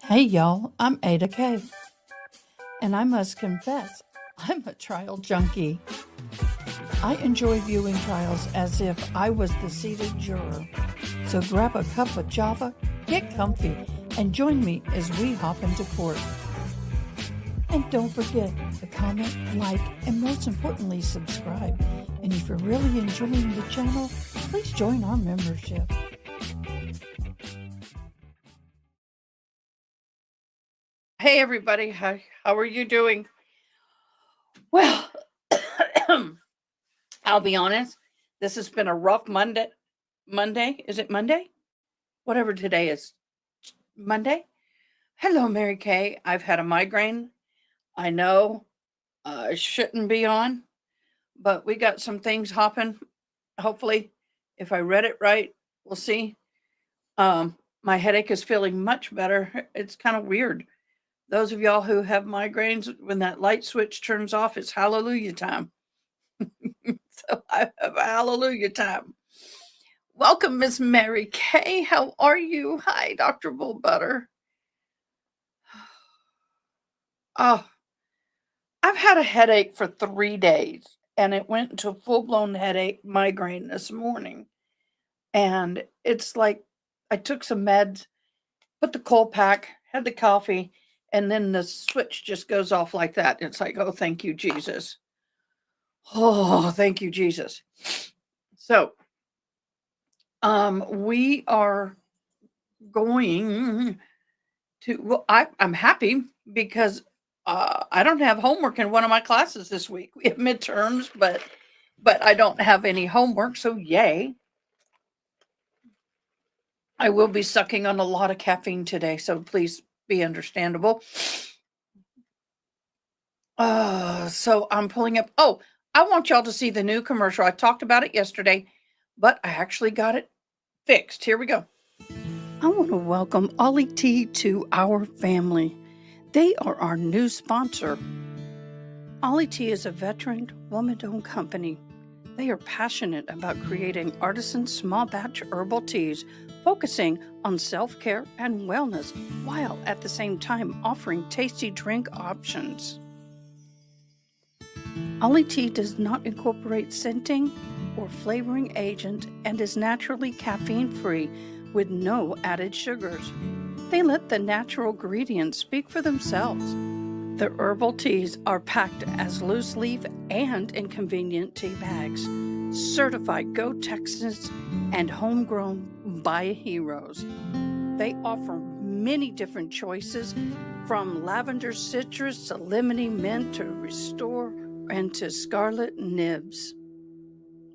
Hey y'all, I'm Ada K, and I must confess, I'm a trial junkie. I enjoy viewing trials as if I was the seated juror. So grab a cup of java, get comfy, and join me as we hop into court. And don't forget to comment, like, and most importantly, subscribe. And if you're really enjoying the channel, please join our membership. Hey everybody, how are you doing? Well, I'll be honest, this has been a rough Monday. Is it Monday? Whatever today is. Monday? Hello, Mary Kay. I've had a migraine. I know I shouldn't be on, but we got some things hopping. Hopefully, if I read it right, we'll see. My headache is feeling much better. It's kind of weird. Those of y'all who have migraines, when that light switch turns off, it's hallelujah time. So I have a hallelujah time. Welcome, Miss Mary Kay. How are you? Hi, Dr. Bullbutter. Oh, I've had a headache for 3 days, and it went into a full-blown headache migraine this morning. And it's like I took some meds, put the cold pack, had the coffee, and then the switch just goes off like that. It's like, oh, thank you, Jesus. Oh, thank you, Jesus. So, we are going to, well, I'm happy because I don't have homework in one of my classes this week. We have midterms, but I don't have any homework, so yay. I will be sucking on a lot of caffeine today, so please be understandable. So I'm pulling up. Oh, I want y'all to see the new commercial. I talked about it yesterday, but I actually got it fixed. Here we go. I want to welcome Ollie T to our family. They are our new sponsor. Ollie T is a veteran, woman-owned company. They are passionate about creating artisan small batch herbal teas, focusing on self-care and wellness, while at the same time offering tasty drink options. Ollie Tea does not incorporate scenting or flavoring agent and is naturally caffeine-free with no added sugars. They let the natural ingredients speak for themselves. The herbal teas are packed as loose leaf and in convenient tea bags. Certified Go Texas and homegrown by heroes. They offer many different choices from lavender citrus to lemony mint to restore and to scarlet nibs.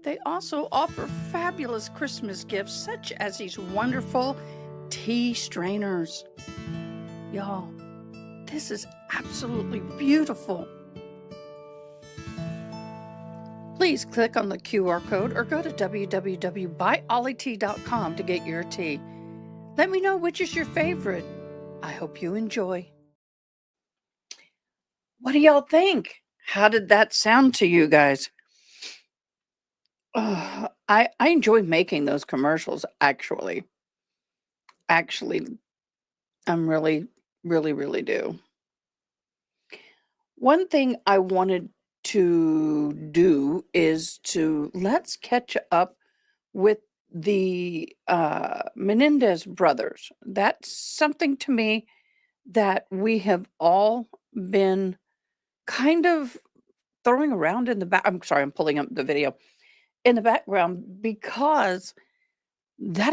They also offer fabulous Christmas gifts such as these wonderful tea strainers. Y'all, this is absolutely beautiful. Please click on the QR code or go to www.buyollytea.com to get your tea. Let me know which is your favorite. I hope you enjoy. What do y'all think? How did that sound to you guys? I enjoy making those commercials, actually. I'm really do. One thing I wanted to do is let's catch up with the Menendez brothers. That's something to me that we have all been kind of throwing around in the back. I'm sorry, I'm pulling up the video in the background because that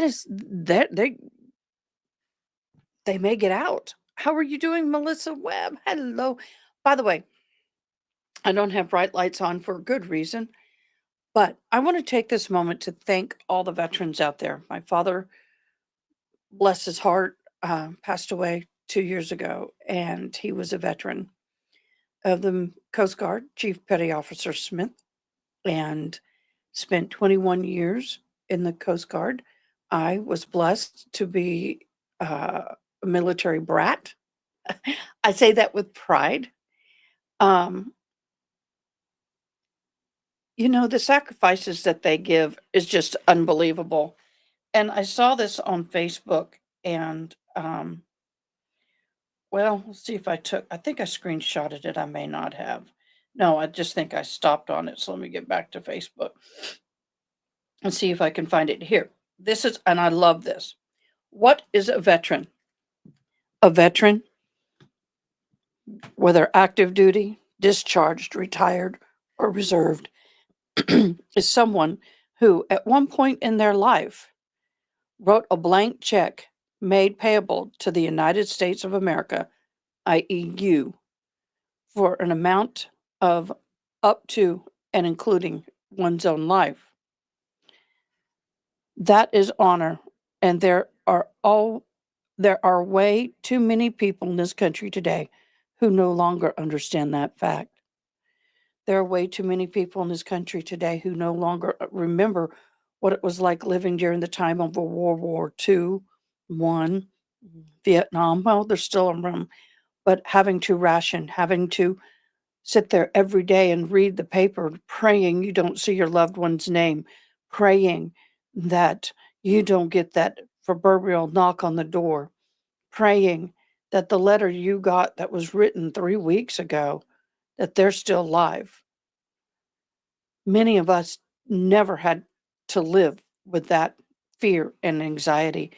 they may get out. How are you doing, Melissa Webb? Hello. By the way, I don't have bright lights on for a good reason, but I want to take this moment to thank all the veterans out there. My father, bless his heart, passed away 2 years ago, and he was a veteran of the Coast Guard, Chief Petty Officer Smith, and spent 21 years in the Coast Guard. I was blessed to be a military brat. I say that with pride. The sacrifices that they give is just unbelievable. And I saw this on Facebook, and Well, let's see if I think I screenshotted it. I may not have. No, I just think I stopped on it. So let me get back to Facebook and see if I can find it here. This is, and I love this. What is a veteran? A veteran, whether active duty, discharged, retired, or reserved, is someone who, at one point in their life, wrote a blank check made payable to the United States of America, i.e., you, for an amount of up to and including one's own life. That is honor, and there are way too many people in this country today who no longer understand that fact. There are way too many people in this country today who no longer remember what it was like living during the time of World War II, one, Vietnam. Well, they're still around, but having to ration, having to sit there every day and read the paper, praying you don't see your loved one's name, praying that you don't get that proverbial knock on the door, praying that the letter you got that was written 3 weeks ago, that they're still alive. Many of us never had to live with that fear and anxiety.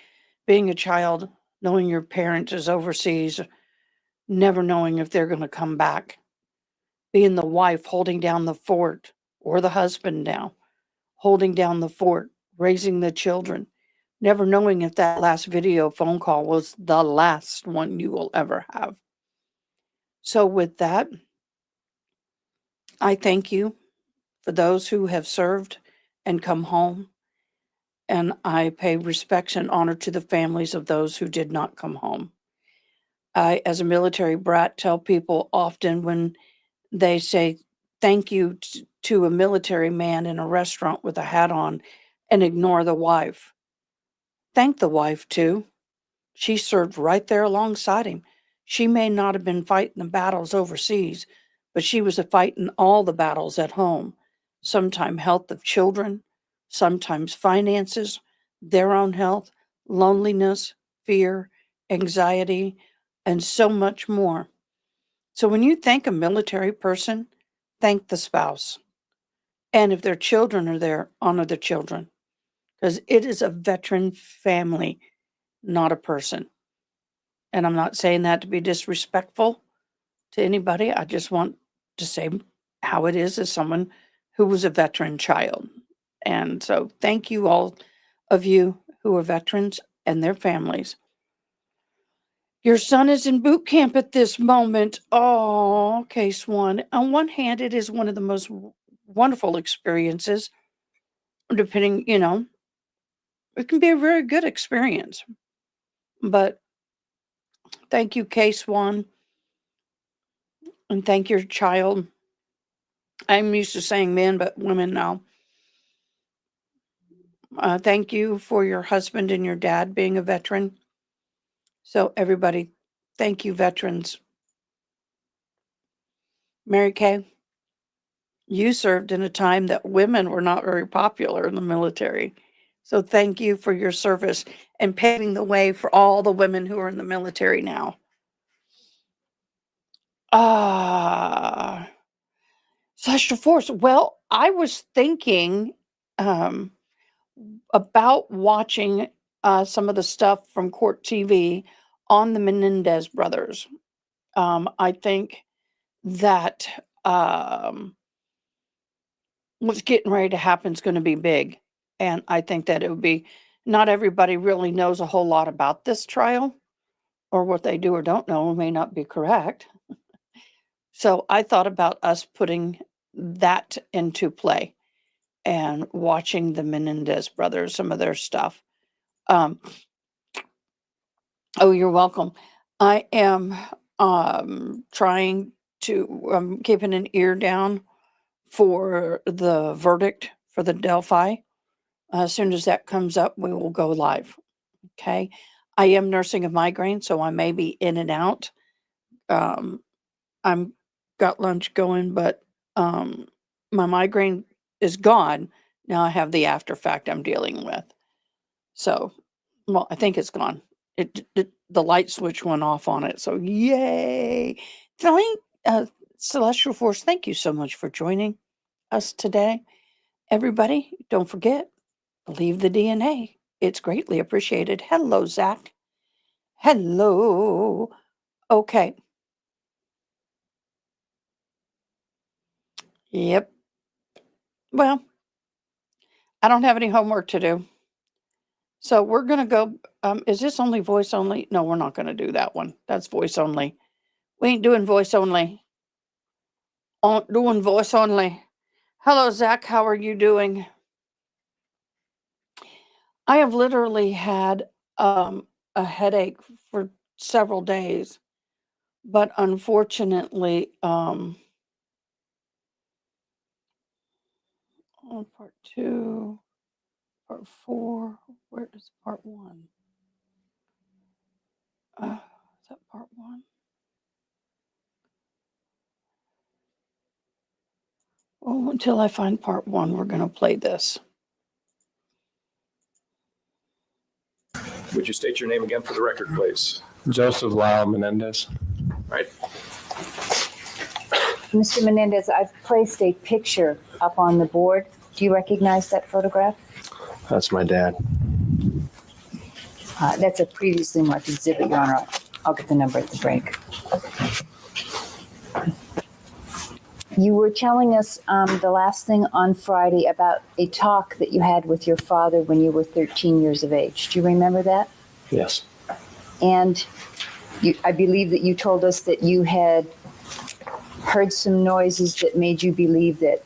Being a child, knowing your parent is overseas, never knowing if they're going to come back. Being the wife holding down the fort, or the husband now holding down the fort, raising the children, never knowing if that last video phone call was the last one you will ever have. So, with that, I thank you for those who have served and come home. And I pay respects and honor to the families of those who did not come home. I, as a military brat, tell people often when they say thank you to a military man in a restaurant with a hat on and ignore the wife. Thank the wife too. She served right there alongside him. She may not have been fighting the battles overseas, but she was fighting all the battles at home. Sometimes health of children, sometimes finances, their own health, loneliness, fear, anxiety, and so much more. So when you thank a military person, thank the spouse. And if their children are there, honor the children. Because it is a veteran family, not a person. And I'm not saying that to be disrespectful to anybody. I just want to say how it is as someone who was a veteran child. And so thank you all of you who are veterans and their families. Your son is in boot camp at this moment. Oh, case one. On one hand, it is one of the most wonderful experiences. Depending, it can be a very good experience. But thank you, case one, and thank your child. I'm used to saying men, but women now. Thank you for your husband and your dad being a veteran. So, everybody, thank you, veterans. Mary Kay, you served in a time that women were not very popular in the military. So, thank you for your service and paving the way for all the women who are in the military now. Ah, Celestial Force. Well, I was thinking um, about watching some of the stuff from Court TV on the Menendez brothers. I think that what's getting ready to happen is going to be big. And I think that it would be, not everybody really knows a whole lot about this trial, or what they do or don't know may not be correct. So I thought about us putting that into play and watching the Menendez brothers, some of their stuff. Um, oh, you're welcome. I am trying to keeping an ear down for the verdict for the Delphi. As soon as that comes up, we will go live. Okay. I am nursing a migraine, so I may be in and out. I'm got lunch going, but my migraine is gone. Now I have the after fact I'm dealing with. So, well, I think it's gone. the light switch went off on it. So yay! Celestial Force, thank you so much for joining us today. Everybody, don't forget, believe the DNA. It's greatly appreciated. Hello, Zach. Hello. Okay. Yep. Well, I don't have any homework to do. So we're going to go. Is this only voice only? No, we're not going to do that one. That's voice only. We ain't doing voice only. Doing voice only. Hello, Zach. How are you doing? I have literally had a headache for several days, but unfortunately, part 2, part 4, where is part 1? Is that part 1? Oh, until I find part 1, we're going to play this. Would you state your name again for the record, please? Joseph Lyle Menendez. Right. Mr. Menendez, I've placed a picture up on the board. Do you recognize that photograph? That's my dad. That's a previously marked exhibit, Your Honor. I'll get the number at the break. You were telling us the last thing on Friday about a talk that you had with your father when you were 13 years of age. Do you remember that? Yes. And I believe that you told us that you had heard some noises that made you believe that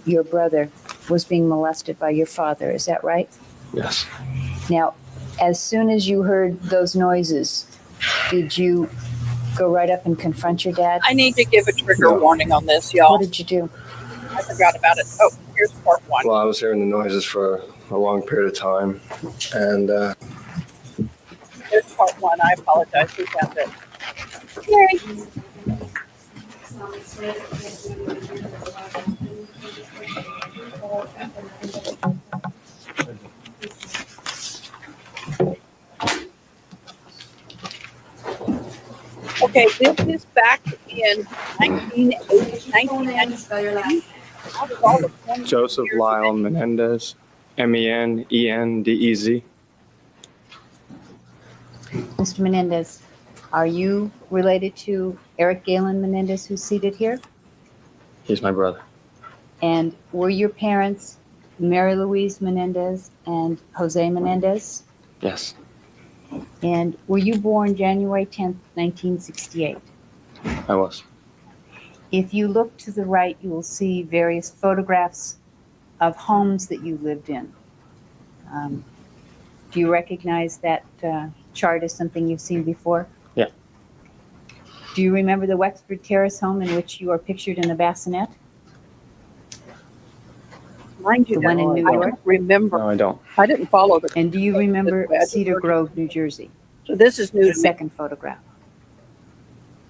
your brother was being molested by your father. Is that right? Yes. Now, as soon as you heard those noises, did you go right up and confront your dad? I need to give a trigger warning on this, y'all. What did you do? I forgot about it. Oh, here's part 1. Well, I was hearing the noises for a long period of time, and Here's part 1. I apologize. We found it. Yay. Okay, this is back in 1990. Joseph Lyle Menendez, Menendez. Mr. Menendez, are you related to Eric Galen Menendez, who's seated here? He's my brother. And were your parents Mary Louise Menendez and Jose Menendez? Yes. And were you born January 10th, 1968? I was. If you look to the right, you will see various photographs of homes that you lived in. Do you recognize that chart as something you've seen before? Yeah. Do you remember the Wexford Terrace home in which you are pictured in the bassinet? Mind you, The one in New I York? don't remember. No, I don't. I didn't follow the. And do you remember I just Cedar heard- Grove, New Jersey? So this is new The to me. second photograph.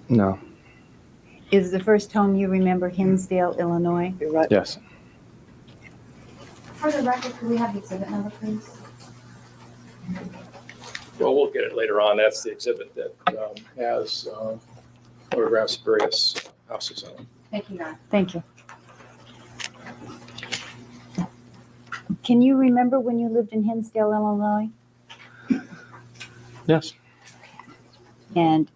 No. Is the first home you remember Hinsdale, Illinois? You're right. Yes. For the record, could we have the exhibit number, please? Well, we'll get it later on. That's the exhibit that has photographs of various houses on it. Thank you, Your Honor. Thank you. Can you remember when you lived in Hinsdale, Illinois? Yes. And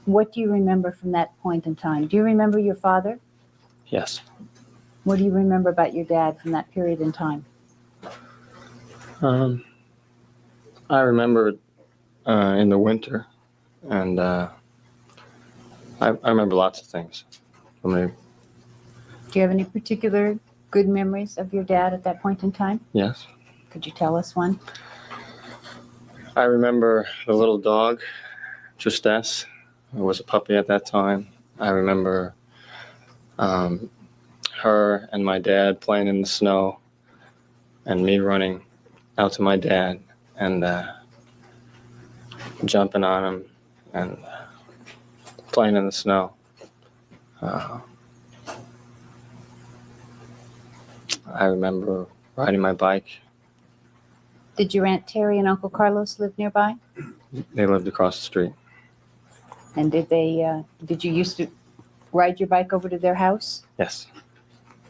what do you remember from that point in time? Do you remember your father? Yes. What do you remember about your dad from that period in time? I remember in the winter, and I remember lots of things. I mean, Do you have any particular good memories of your dad at that point in time? yes. Could you tell us one? I remember the little dog, Tristesse, who was a puppy at that time. I remember her and my dad playing in the snow, and me running out to my dad and jumping on him and playing in the snow. I remember riding my bike. Did your Aunt Terry and Uncle Carlos live nearby? They lived across the street. And did you used to ride your bike over to their house? Yes.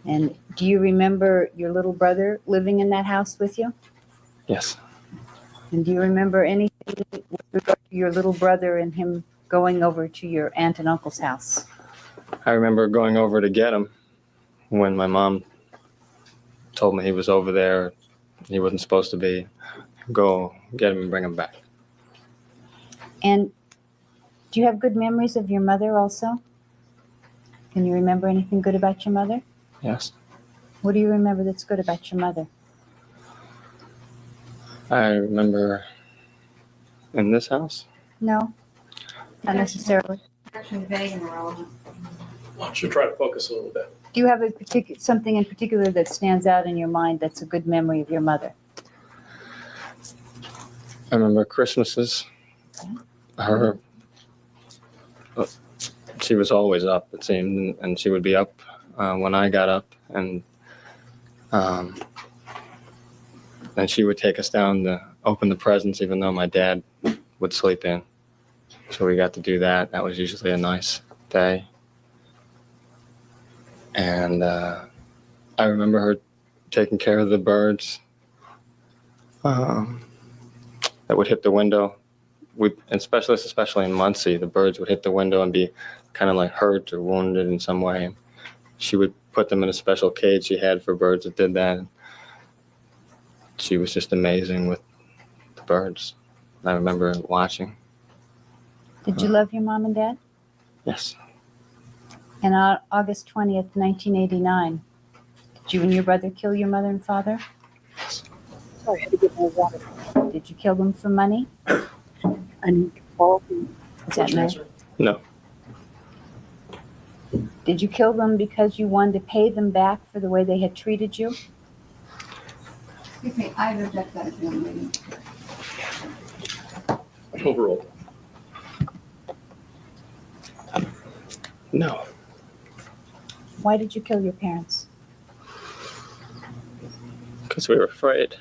And do you remember your little brother living in that house with you? Yes. And do you remember anything with regard to your little brother and him going over to your aunt and uncle's house? I remember going over to get him when my mom told me he was over there. He wasn't supposed to be. Go get him and bring him back. And do you have good memories of your mother also? Can you remember anything good about your mother? Yes. What do you remember that's good about your mother? I remember in this house. No, not necessarily. Actually, vague and irrelevant. Why don't you try to focus a little bit? Do you have something in particular that stands out in your mind that's a good memory of your mother? I remember Christmases. Her, she was always up, it seemed, and she would be up when I got up, and she would take us down to open the presents, even though my dad would sleep in. So we got to do that. That was usually a nice day. And I remember her taking care of the birds that would hit the window. Especially in Muncie, the birds would hit the window and be kind of like hurt or wounded in some way. And she would put them in a special cage she had for birds that did that. She was just amazing with the birds. I remember watching. Did you love your mom and dad? Yes. And on August 20th, 1989, did you and your brother kill your mother and father? Sorry, I had to get more water. Did you kill them for money? I need to fall. Is that no? No. Did you kill them because you wanted to pay them back for the way they had treated you? Excuse me, I reject that as young lady. Overall. No. Why did you kill your parents? Because we were afraid.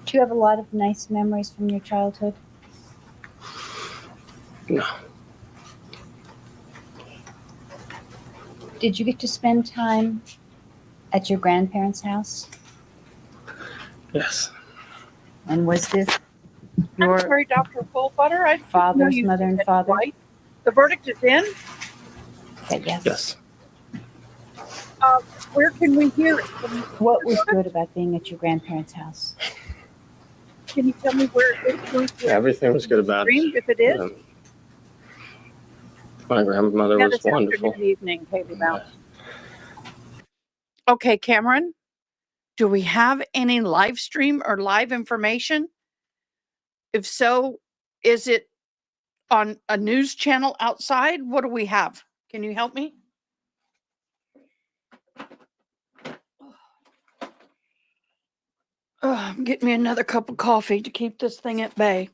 Do you have a lot of nice memories from your childhood? No. Did you get to spend time at your grandparents' house? Yes. And was this I'm your sorry, Dr. Fullbutter. I didn't know father's you mother said and that father? right. The verdict is in. said yes? Yes. Where can we hear it? What was good about being at your grandparents' house? Can you tell me where it is? Everything was good about it. Streamed, if it is. My grandmother Yeah, was this wonderful. afternoon, evening, Haley Mouse. Okay, Cameron, do we have any live stream or live information? If so, is it on a news channel outside? What do we have? Can you help me? Get me another cup of coffee to keep this thing at bay.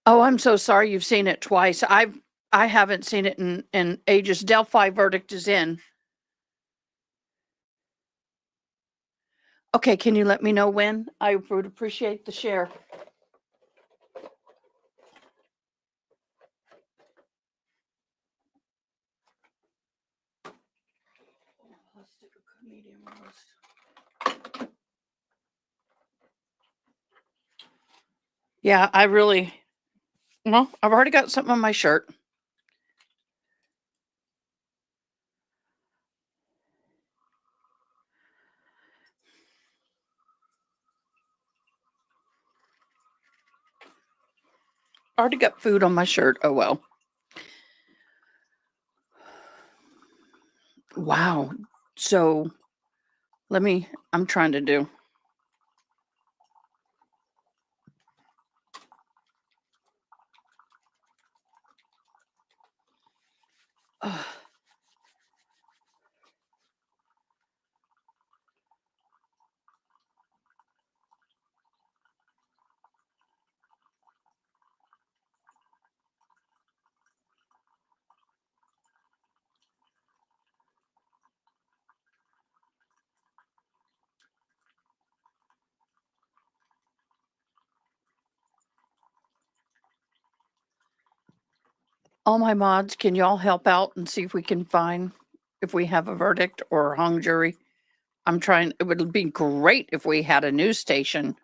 Oh, I'm so sorry you've seen it twice. I haven't seen it in ages. Delphi verdict is in. Okay, can you let me know when? I would appreciate the share. Let's do a medium roast. Yeah, well, I've already got something on my shirt. Already got food on my shirt. Oh, well. Wow. So I'm trying to do. Ugh. All my mods, can y'all help out and see if we can find if we have a verdict or a hung jury? I'm trying, it would be great if we had a news station.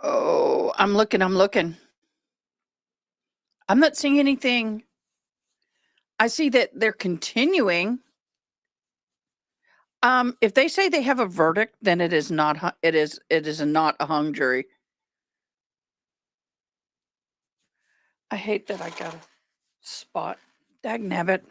Oh, I'm looking. I'm not seeing anything. I see that they're continuing. If they say they have a verdict, then it is not, it is not a hung jury. I hate that I got a spot. Dagnabbit.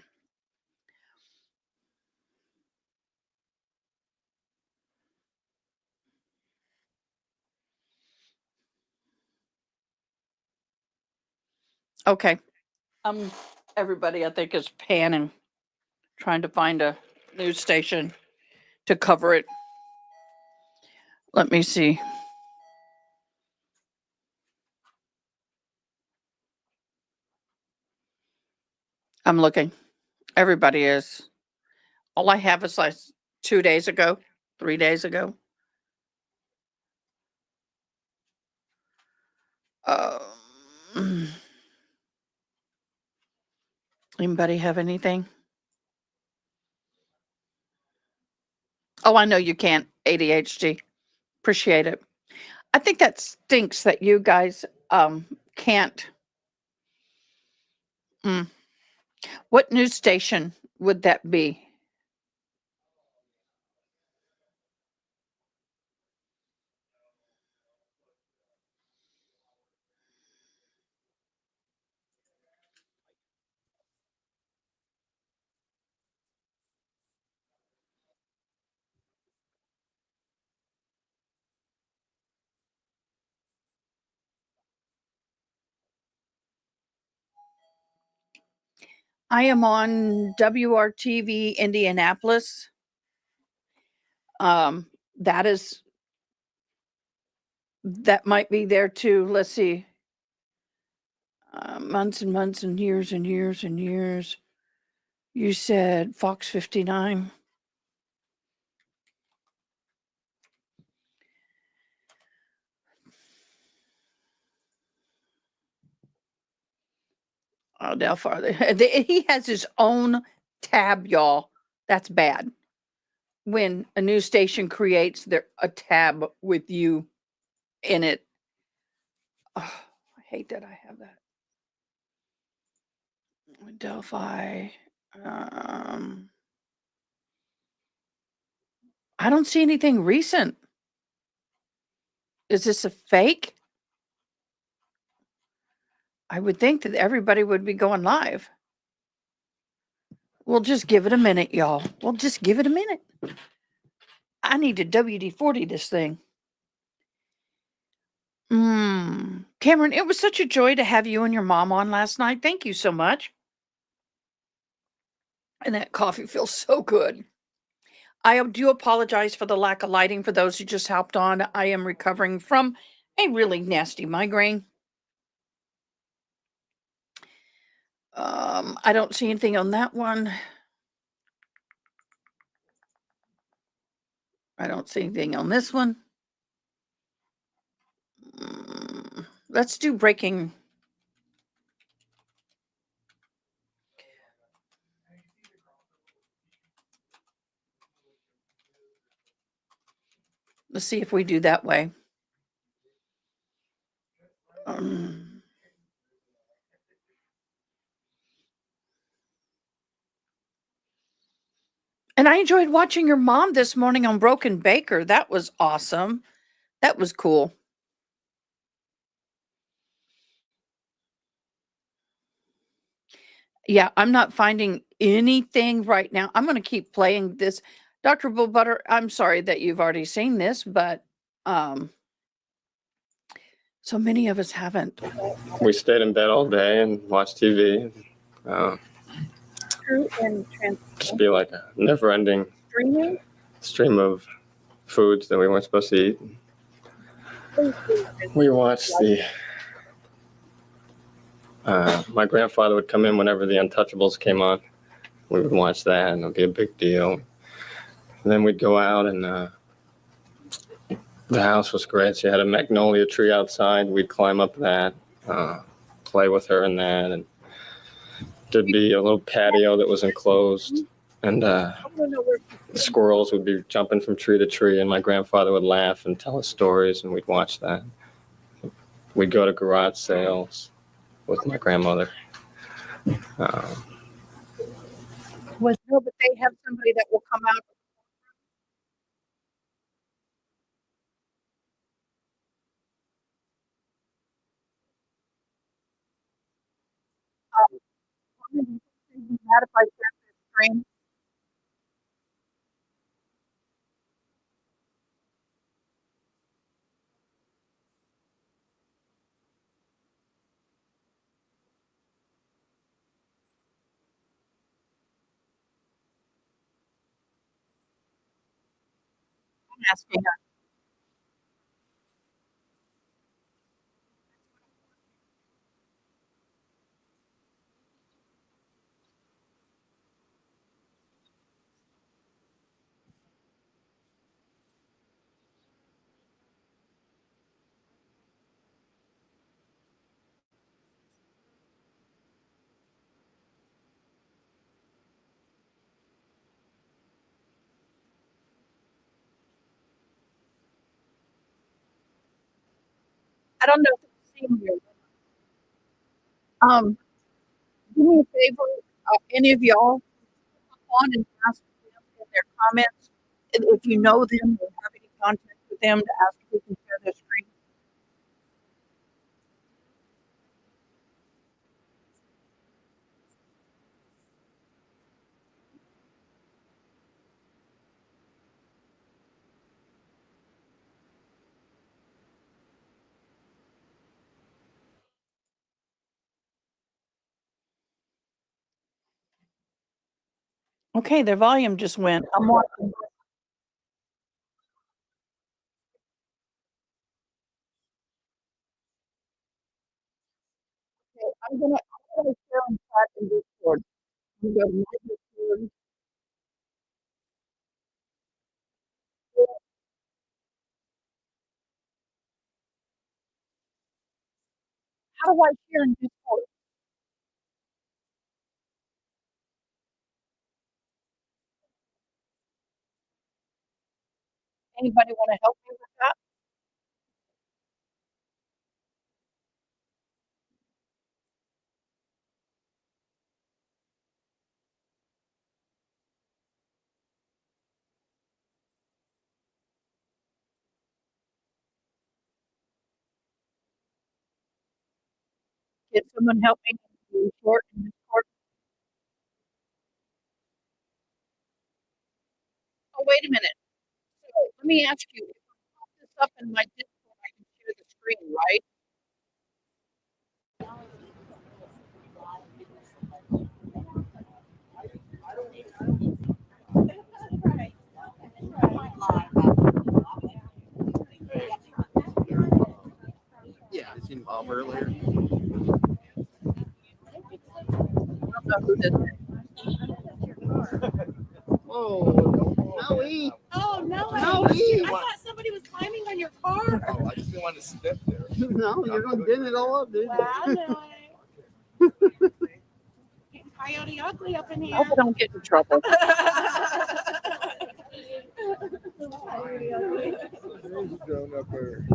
Okay. Everybody I think is panning, trying to find a news station to cover it. Let me see. I'm looking. Everybody is. All I have is like 2 days ago, 3 days ago. Anybody have anything? Oh, I know you can't. ADHD. Appreciate it. I think that stinks that you guys can't. What news station would that be? I am on WRTV Indianapolis. That is, that might be there too. Let's see. Months and months and years and years and years. You said Fox 59. Oh, DELPHI. He has his own tab, y'all. That's bad. When a news station creates a tab with you in it. Oh, I hate that I have that. DELPHI. I don't see anything recent. Is this a fake? I would think that everybody would be going live. We'll just give it a minute, y'all. We'll just give it a minute. I need to WD-40 this thing. Cameron, it was such a joy to have you and your mom on last night. Thank you so much. And that coffee feels so good. I do apologize for the lack of lighting for those who just hopped on. I am recovering from a really nasty migraine. I don't see anything on that one. I don't see anything on this one. Let's do breaking. Let's see if we do that way. And I enjoyed watching your mom this morning on Broken Baker. That was awesome. That was cool. Yeah, I'm not finding anything right now. I'm going to keep playing this. Dr. Bullbutter, I'm sorry that you've already seen this, but so many of us haven't. We stayed in bed all day and watched TV. True and Just be like a never-ending streaming. stream of foods that we weren't supposed to eat. We watched my grandfather would come in whenever the Untouchables came on. We would watch that, and it would be a big deal. And then we'd go out, and the house was great. She had a magnolia tree outside. We'd climb up that, play with her in that, and there'd be a little patio that was enclosed, and the squirrels would be jumping from tree to tree, and my grandfather would laugh and tell us stories, and we'd watch that. We'd go to garage sales with my grandmother. But they have somebody that will come out. Mad if I share this screen. I'm asking her. I don't know if you've seen you. Do me a favor, any of y'all, come on and ask them in their comments if you know them or have any contact with them, to ask if we can share their screen. Okay, their volume just went. I'm watching. Okay, I'm gonna share on chat and Discord. I'm gonna go to my Discord. How do I share in Discord? Anybody want to help me with that? Can someone help me to short in Discord? Oh, wait a minute. So let me ask you, if I pop this up in my Discord, I can share the screen, right? Yeah, I seen Bob earlier. I don't know who this is. Whoa, Maui. Oh, no. Maui. I thought somebody was climbing on your car. Oh, I just didn't want to step there. No, you're going to dent it all up, dude. Well, I know it. Getting coyote ugly up in I here. hope I don't get in trouble. There's a drone up there.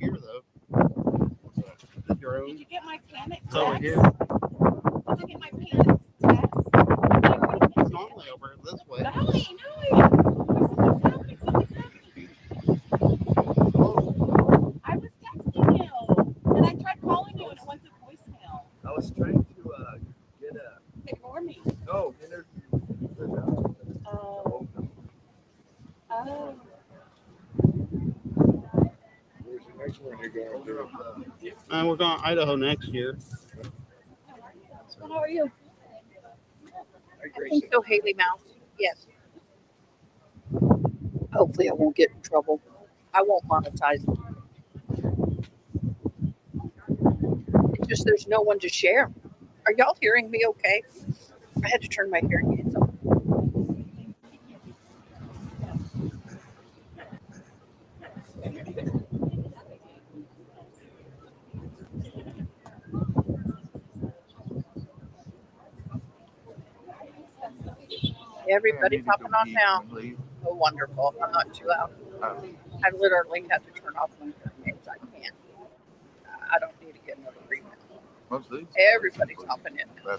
Here, though. The drone. Did you get my panic It's over text? here. Did you get my panic text? It's normally over this way. No, I know it. Something's happening. Oh, I was texting you, and I tried calling you, and it went to voicemail. I was trying to get a. Ignore me. No, interview. Oh. Oh. Where's the next one you're going to do? We're going to Idaho next year. How are you? I think so, Haley Mouse. Yes. Hopefully, I won't get in trouble. I won't monetize it. It's just there's no one to share. Are y'all hearing me okay? I had to turn my hearing aids on. Everybody's hopping on now. Oh, wonderful. I'm not too loud. I literally had to turn off my hearing aids. I can't. I don't need to get another rebound. Everybody's hopping in now.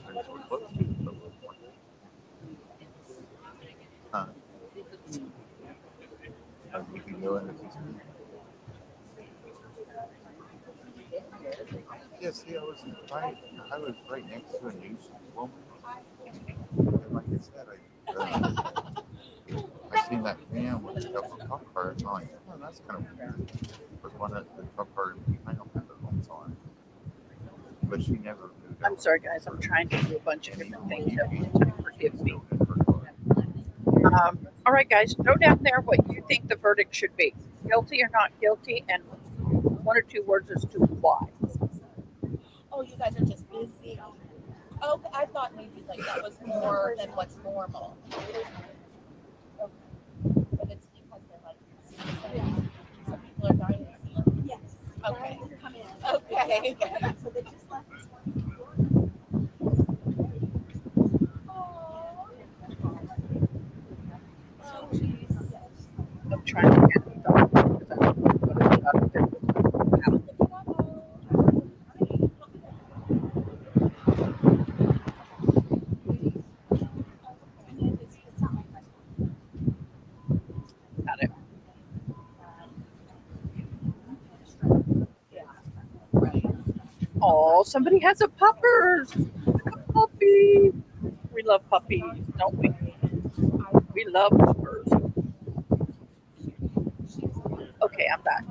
Yeah, see, I was right next to a news woman. And like I said, I seen that van with a couple of cop cars. I'm like, oh, that's kind of weird. But one of the cop cars behind them had their lights on. But she never moved. I'm sorry, guys. I'm trying to do a bunch of different things at one time. Forgive me. All right, guys. Throw down there what you think the verdict should be. Guilty or not guilty, and one or two words as to why. Oh, you guys are just busy. Oh, I thought maybe like that was more than what's normal. Okay. But it's because they're like, some people are dying to see them. Yes. Okay. Come in. Okay. So they just left this one. Oh, jeez. I'm trying to get it done because I don't know what it's up to. Got it. Oh, somebody has a puppers. A puppy. We love puppies, don't we? We love puppers. Okay, I'm back.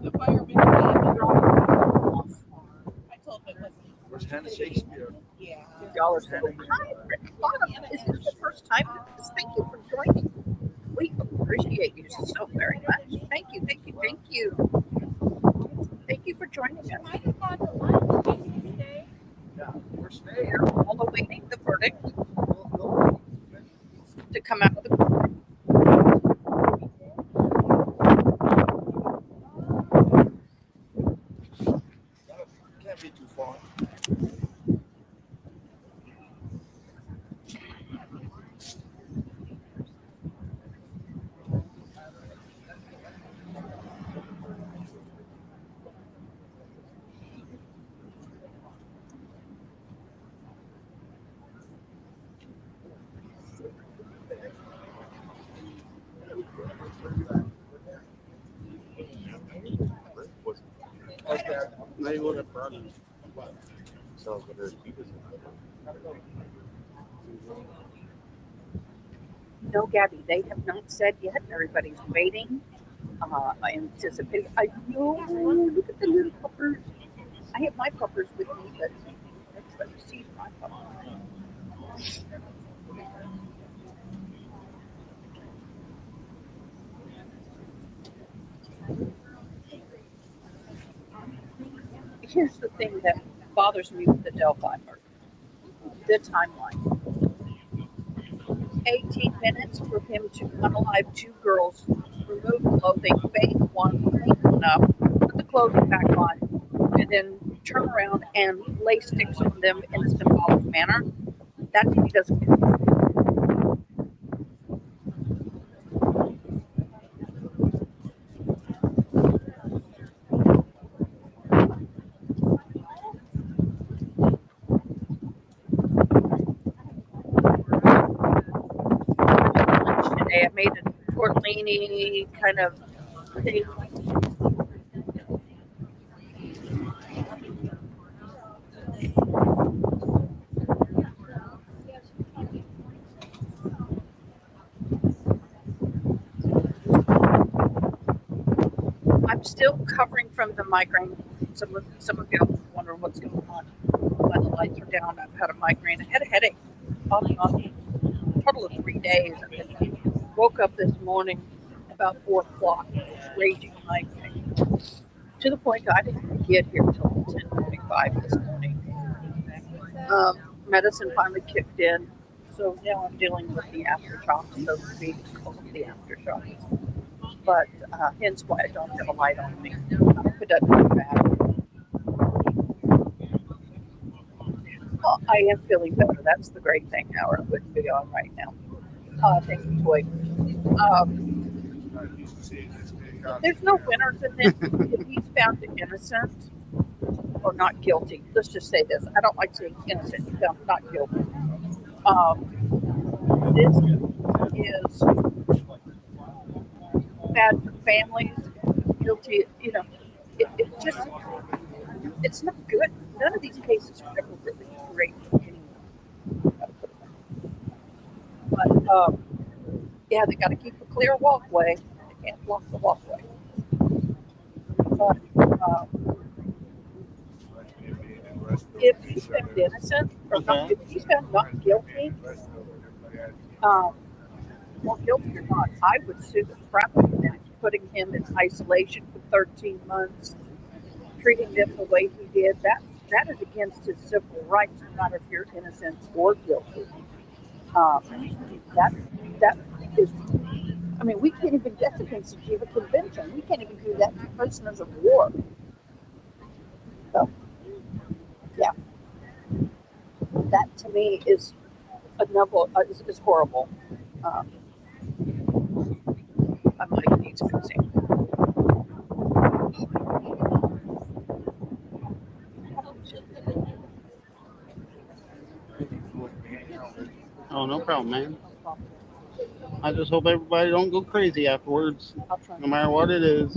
The fireman came and dropped it. I told him it wasn't. Where's Hannah Shakespeare? Yeah. Y'all are so kind. Bottom, is this the first time that this? Thank you for joining. We appreciate you so very much. Thank you, thank you, thank you. Thank you for joining us. I just got the lunch. Yeah, we're staying. We're all awaiting the verdict to come out of the court. Can't be too far. Now you want to burn. So, whether he was No, Gabby, they have not said yet. Everybody's waiting, anticipating. I know. Look at the little puppers. I have my puppers with me, but everybody sees my puppers. Here's the thing that bothers me with the Delphi murder. The timeline. 18 minutes for him to unalive two girls, remove clothing, bathe one, clean one up, put the clothing back on, and then turn around and lay sticks on them in a symbolic manner. That's what he doesn't do. Today I made a tortellini kind of thing. I'm still covering from the migraine. Some of you wonder what's going on. when the lights are down. I've had a migraine. I had a headache off and on a total of 3 days. And then woke up this morning about 4 o'clock, raging migraine. To the point that I didn't even get here till 10:45 this morning. Medicine finally kicked in. So now I'm dealing with the aftershocks, so to speak, called the aftershocks. But hence why I don't have a light on me. If it doesn't look bad. Well, I am feeling better. That's the great thing, Howard. I wouldn't be on right now. Thank you, Toy. There's no winners in this. If he's found innocent or not guilty, let's just say this. I don't like saying innocent. He's found not guilty. This is bad for families. Guilty, it just, it's not good. None of these cases are ever really great for anyone. But yeah, they got to keep a clear walkway. They can't block the walkway. But if he's found innocent or not, if he's found not guilty, well, guilty or not, I would sue the crap out of him, putting him in isolation for 13 months, treating them the way he did. That is against his civil rights, no matter if you're innocent or guilty. That is. I mean, we can't even get to Geneva Convention. We can't even do that to prisoners of war. So, yeah, that to me is is horrible. My mic needs fixing. Oh, no problem, man. I just hope everybody don't go crazy afterwards, no matter what it is.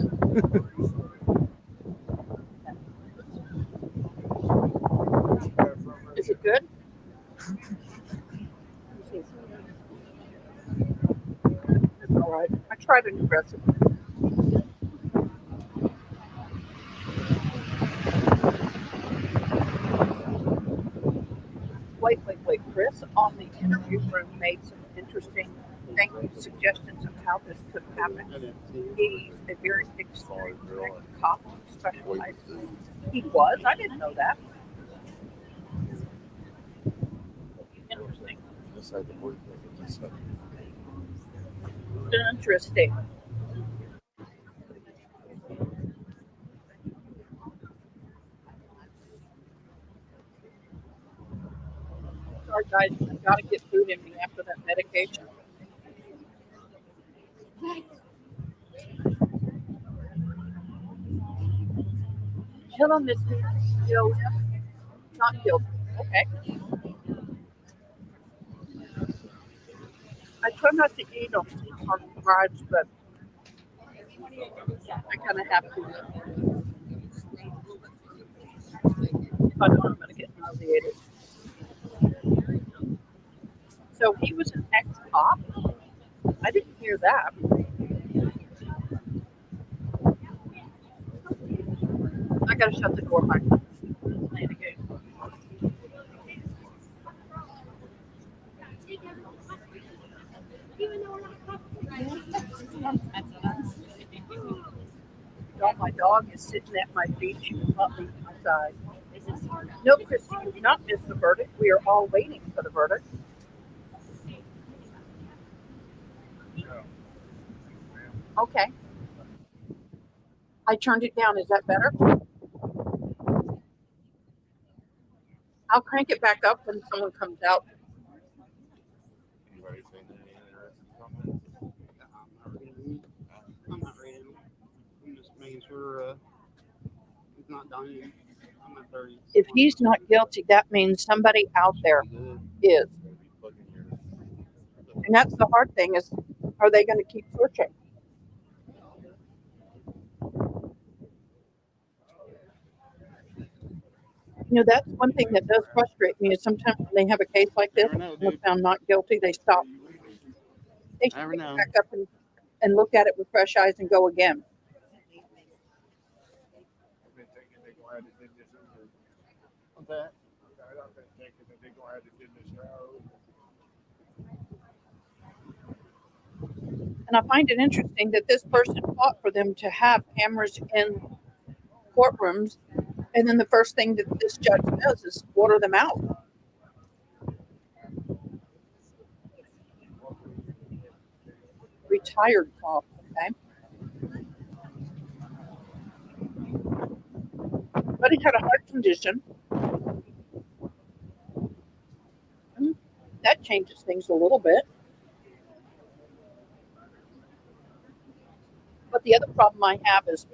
Is it good? It's all right. I tried a new recipe. Wait. Chris on the interview room made some interesting suggestions of how this could happen. He's a very experienced cop who specializes. He was? I didn't know that. Interesting. Interesting. Sorry, guys, I gotta get food in me after that medication. Kill him, Miss Kill him. Not guilty. Okay. I try not to eat on rides, but I kind of have to. If I don't, I'm going to get nauseated. So he was an ex-cop? I didn't hear that. I got to shut the door. Playing a game. No, my dog is sitting at my feet. She will not leave my side. No, Christy, you do not miss the verdict. We are all waiting for the verdict. Okay. I turned it down. Is that better? I'll crank it back up when someone comes out. I'm not reading. I'm just making sure he's not dying. I'm at 30. If he's not guilty, that means somebody out there is. And that's the hard thing is, are they going to keep searching? That's one thing that does frustrate me is sometimes when they have a case like this, and found not guilty, they stop. They should pick it back up and look at it with fresh eyes and go again. What's that? And I find it interesting that this person fought for them to have cameras in courtrooms, and then the first thing that this judge does is order them out. Retired cop, okay? But he had a heart condition. That changes things a little bit. But the other problem I have is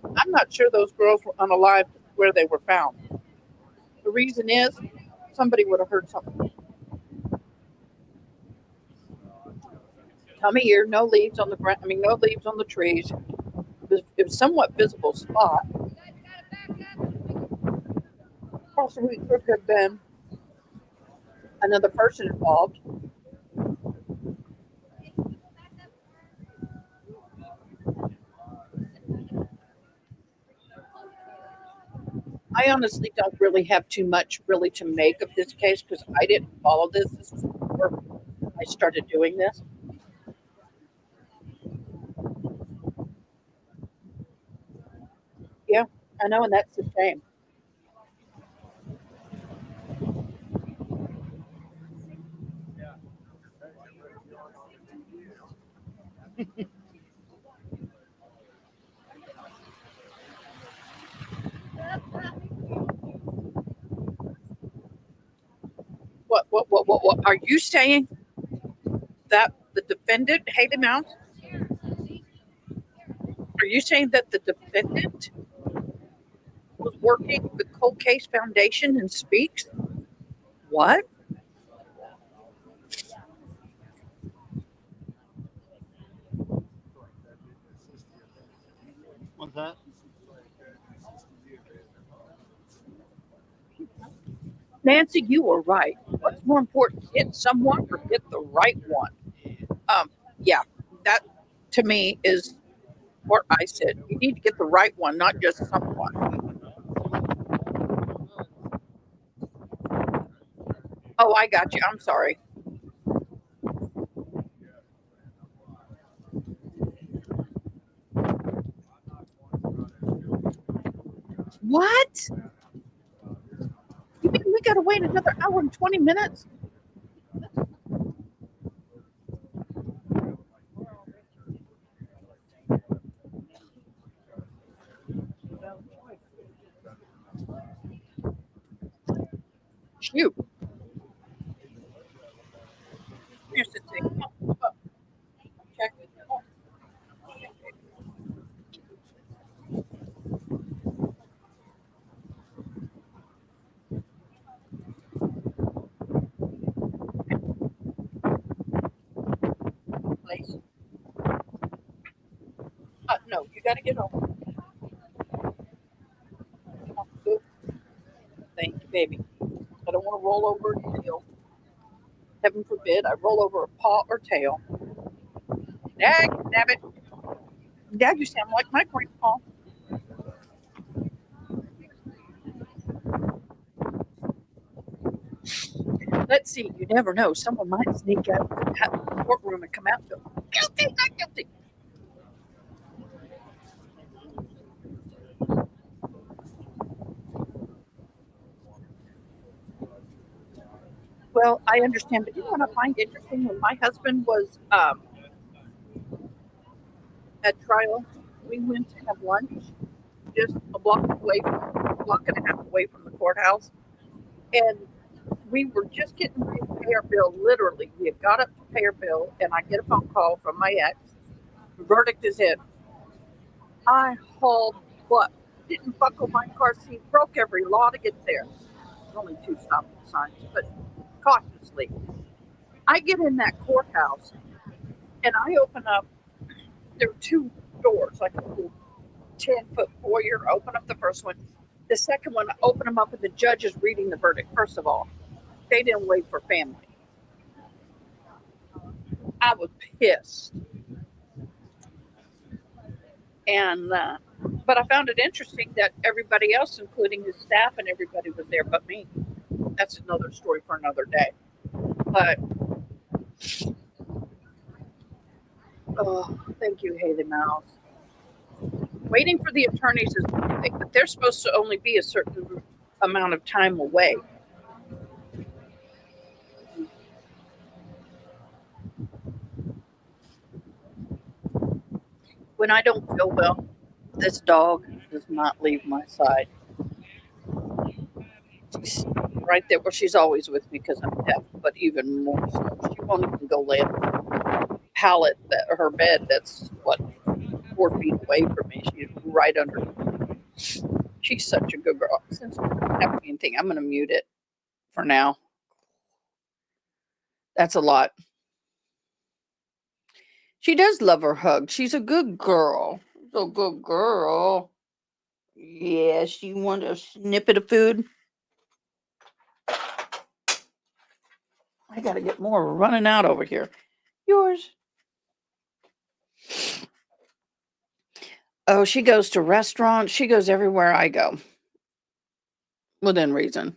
I'm not sure those girls were unalived where they were found. The reason is somebody would have heard something. Time of year, no leaves on the ground. I mean, no leaves on the trees. It was somewhat visible spot. Possibly could have been another person involved. I honestly don't really have too much really to make of this case because I didn't follow this. This was before I started doing this. Yeah, I know, and that's the shame. What are you saying that the defendant hated Mount? Are you saying that the defendant was working with Cold Case Foundation and speaks? What? What's that? Nancy, you were right. What's more important, get someone or get the right one? Yeah, that to me is what I said. You need to get the right one, not just someone. Oh, I got you. I'm sorry. What? You mean we got to wait another hour and 20 minutes? Shoot. Here's the thing. Check. Place. No, you got to get home. Thank you, baby. I don't want to roll over a tail. Heaven forbid I roll over a paw or tail. Dag, nabbit. Dad, you sound like my grandpa. Let's see. You never know. Someone might sneak out of the courtroom and come out and go, guilty, not guilty. Well, I understand, but you know what I find interesting? When my husband was at trial, we went to have lunch just a block and a half away from the courthouse, and we were just getting ready to pay our bill. Literally, we had got up to pay our bill, and I get a phone call from my ex. The verdict is in. I hauled butt, didn't buckle my car seat, broke every law to get there. There's only 2 stop signs, but cautiously. I get in that courthouse and I open up, there were 2 doors, like a little 10-foot foyer. I open up the first one. The second one, I open them up and the judge is reading the verdict. First of all, they didn't wait for family. I was pissed. And, but I found it interesting that everybody else, including his staff and everybody, was there but me. That's another story for another day. But oh, thank you, Haley Mouse. Waiting for the attorneys is one thing, but they're supposed to only be a certain amount of time away. When I don't feel well, this dog does not leave my side. She's right there. Well, she's always with me because I'm deaf, but even more so, she won't even go lay on the pallet that her bed that's what 4 feet away from me. She's right under me. She's such a good girl. Since we don't have anything, I'm going to mute it for now. That's a lot. She does love her hug. She's a good girl. She's a good girl. Yes, you want a snippet of food? I got to get more running out over here. Yours. Oh, she goes to restaurants. She goes everywhere I go. Within reason.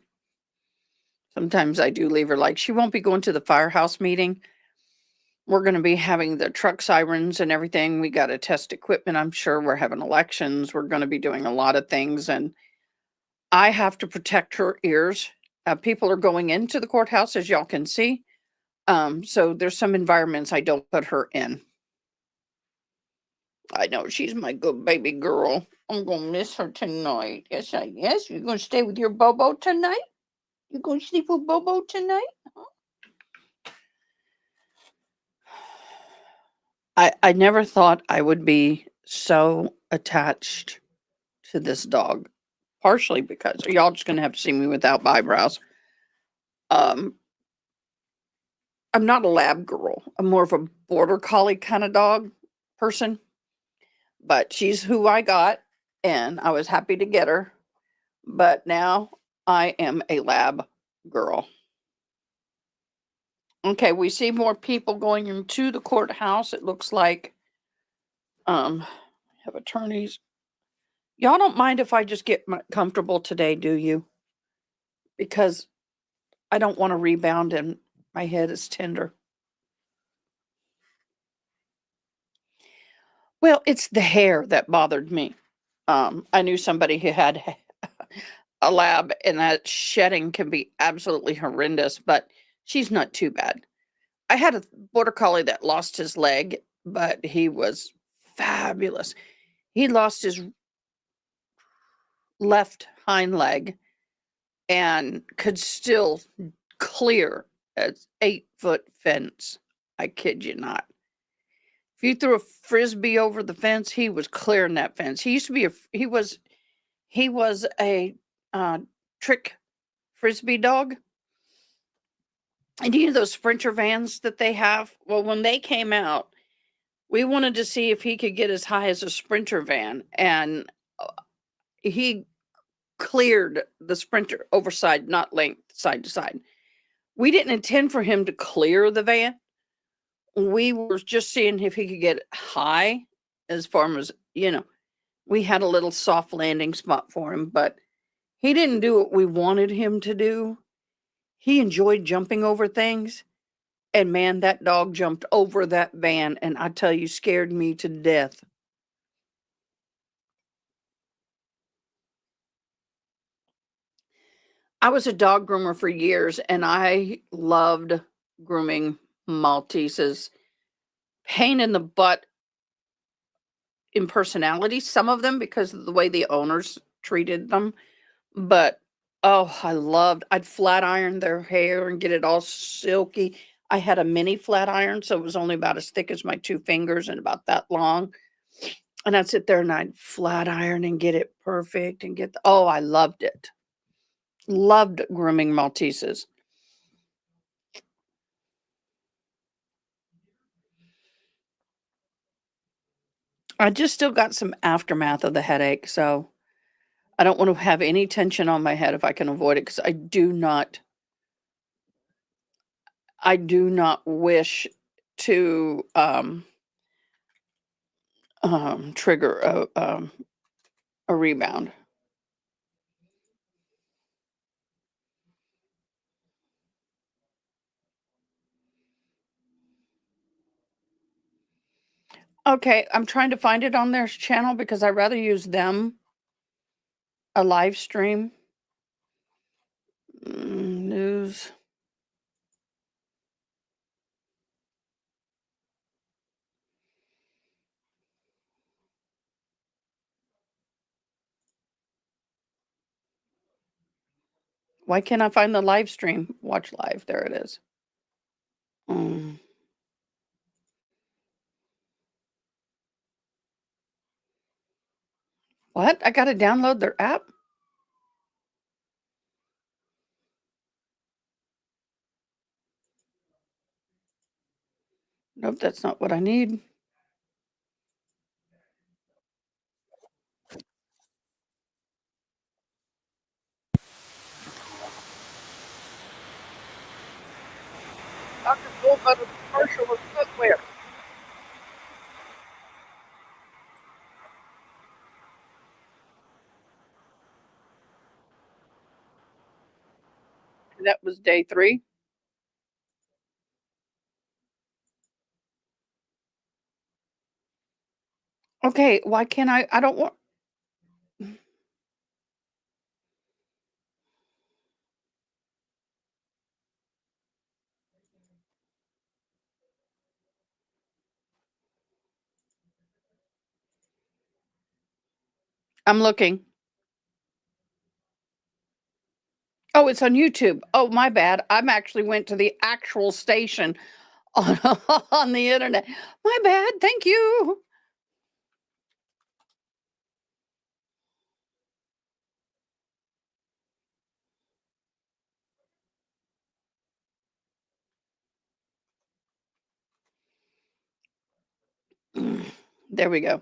Sometimes I do leave her. Like, she won't be going to the firehouse meeting. We're going to be having the truck sirens and everything. We got to test equipment. I'm sure we're having elections. We're going to be doing a lot of things. And I have to protect her ears. People are going into the courthouse, as y'all can see. So there's some environments I don't put her in. I know she's my good baby girl. I'm gonna miss her tonight. Yes, you're gonna stay with your Bobo tonight? You gonna sleep with Bobo tonight? Huh? I never thought I would be so attached to this dog. Partially because y'all just gonna have to see me without eyebrows. I'm not a lab girl. I'm more of a border collie kind of dog person. But she's who I got, and I was happy to get her. But now I am a lab girl. Okay, we see more people going into the courthouse. It looks like have attorneys. Y'all don't mind if I just get comfortable today, do you? Because I don't want to rebound and my head is tender. Well, it's the hair that bothered me. I knew somebody who had a lab, and that shedding can be absolutely horrendous, but she's not too bad. I had a border collie that lost his leg, but he was fabulous. He lost his left hind leg and could still clear an 8-foot fence. I kid you not. If you threw a frisbee over the fence, he was clearing that fence. He used to be he was a trick frisbee dog. And you know those Sprinter vans that they have? Well, when they came out, we wanted to see if he could get as high as a Sprinter van, and he cleared the Sprinter overside, not length, side to side. We didn't intend for him to clear the van. We were just seeing if he could get high, as far as, we had a little soft landing spot for him, but he didn't do what we wanted him to do. He enjoyed jumping over things. And man, that dog jumped over that van, and I tell you, scared me to death. I was a dog groomer for years, and I loved grooming Malteses. Pain in the butt in personality, some of them, because of the way the owners treated them. But oh, I'd flat iron their hair and get it all silky. I had a mini flat iron, so it was only about as thick as my 2 fingers and about that long. And I'd sit there and I'd flat iron and get it perfect and I loved it. Loved grooming Malteses. I just still got some aftermath of the headache, so I don't want to have any tension on my head if I can avoid it, because I do not wish to trigger a rebound. Okay, I'm trying to find it on their channel because I'd rather use them. A live stream. News. Why can't I find the live stream? Watch live. There it is. What? I got to download their app? Nope, that's not what I need. Dr. Bullbutter commercial of footwear. That was day 3. Okay, why can't I don't want. I'm looking. Oh, it's on YouTube. Oh, my bad. I'm actually went to the actual station on, on the internet. My bad. Thank you. There we go.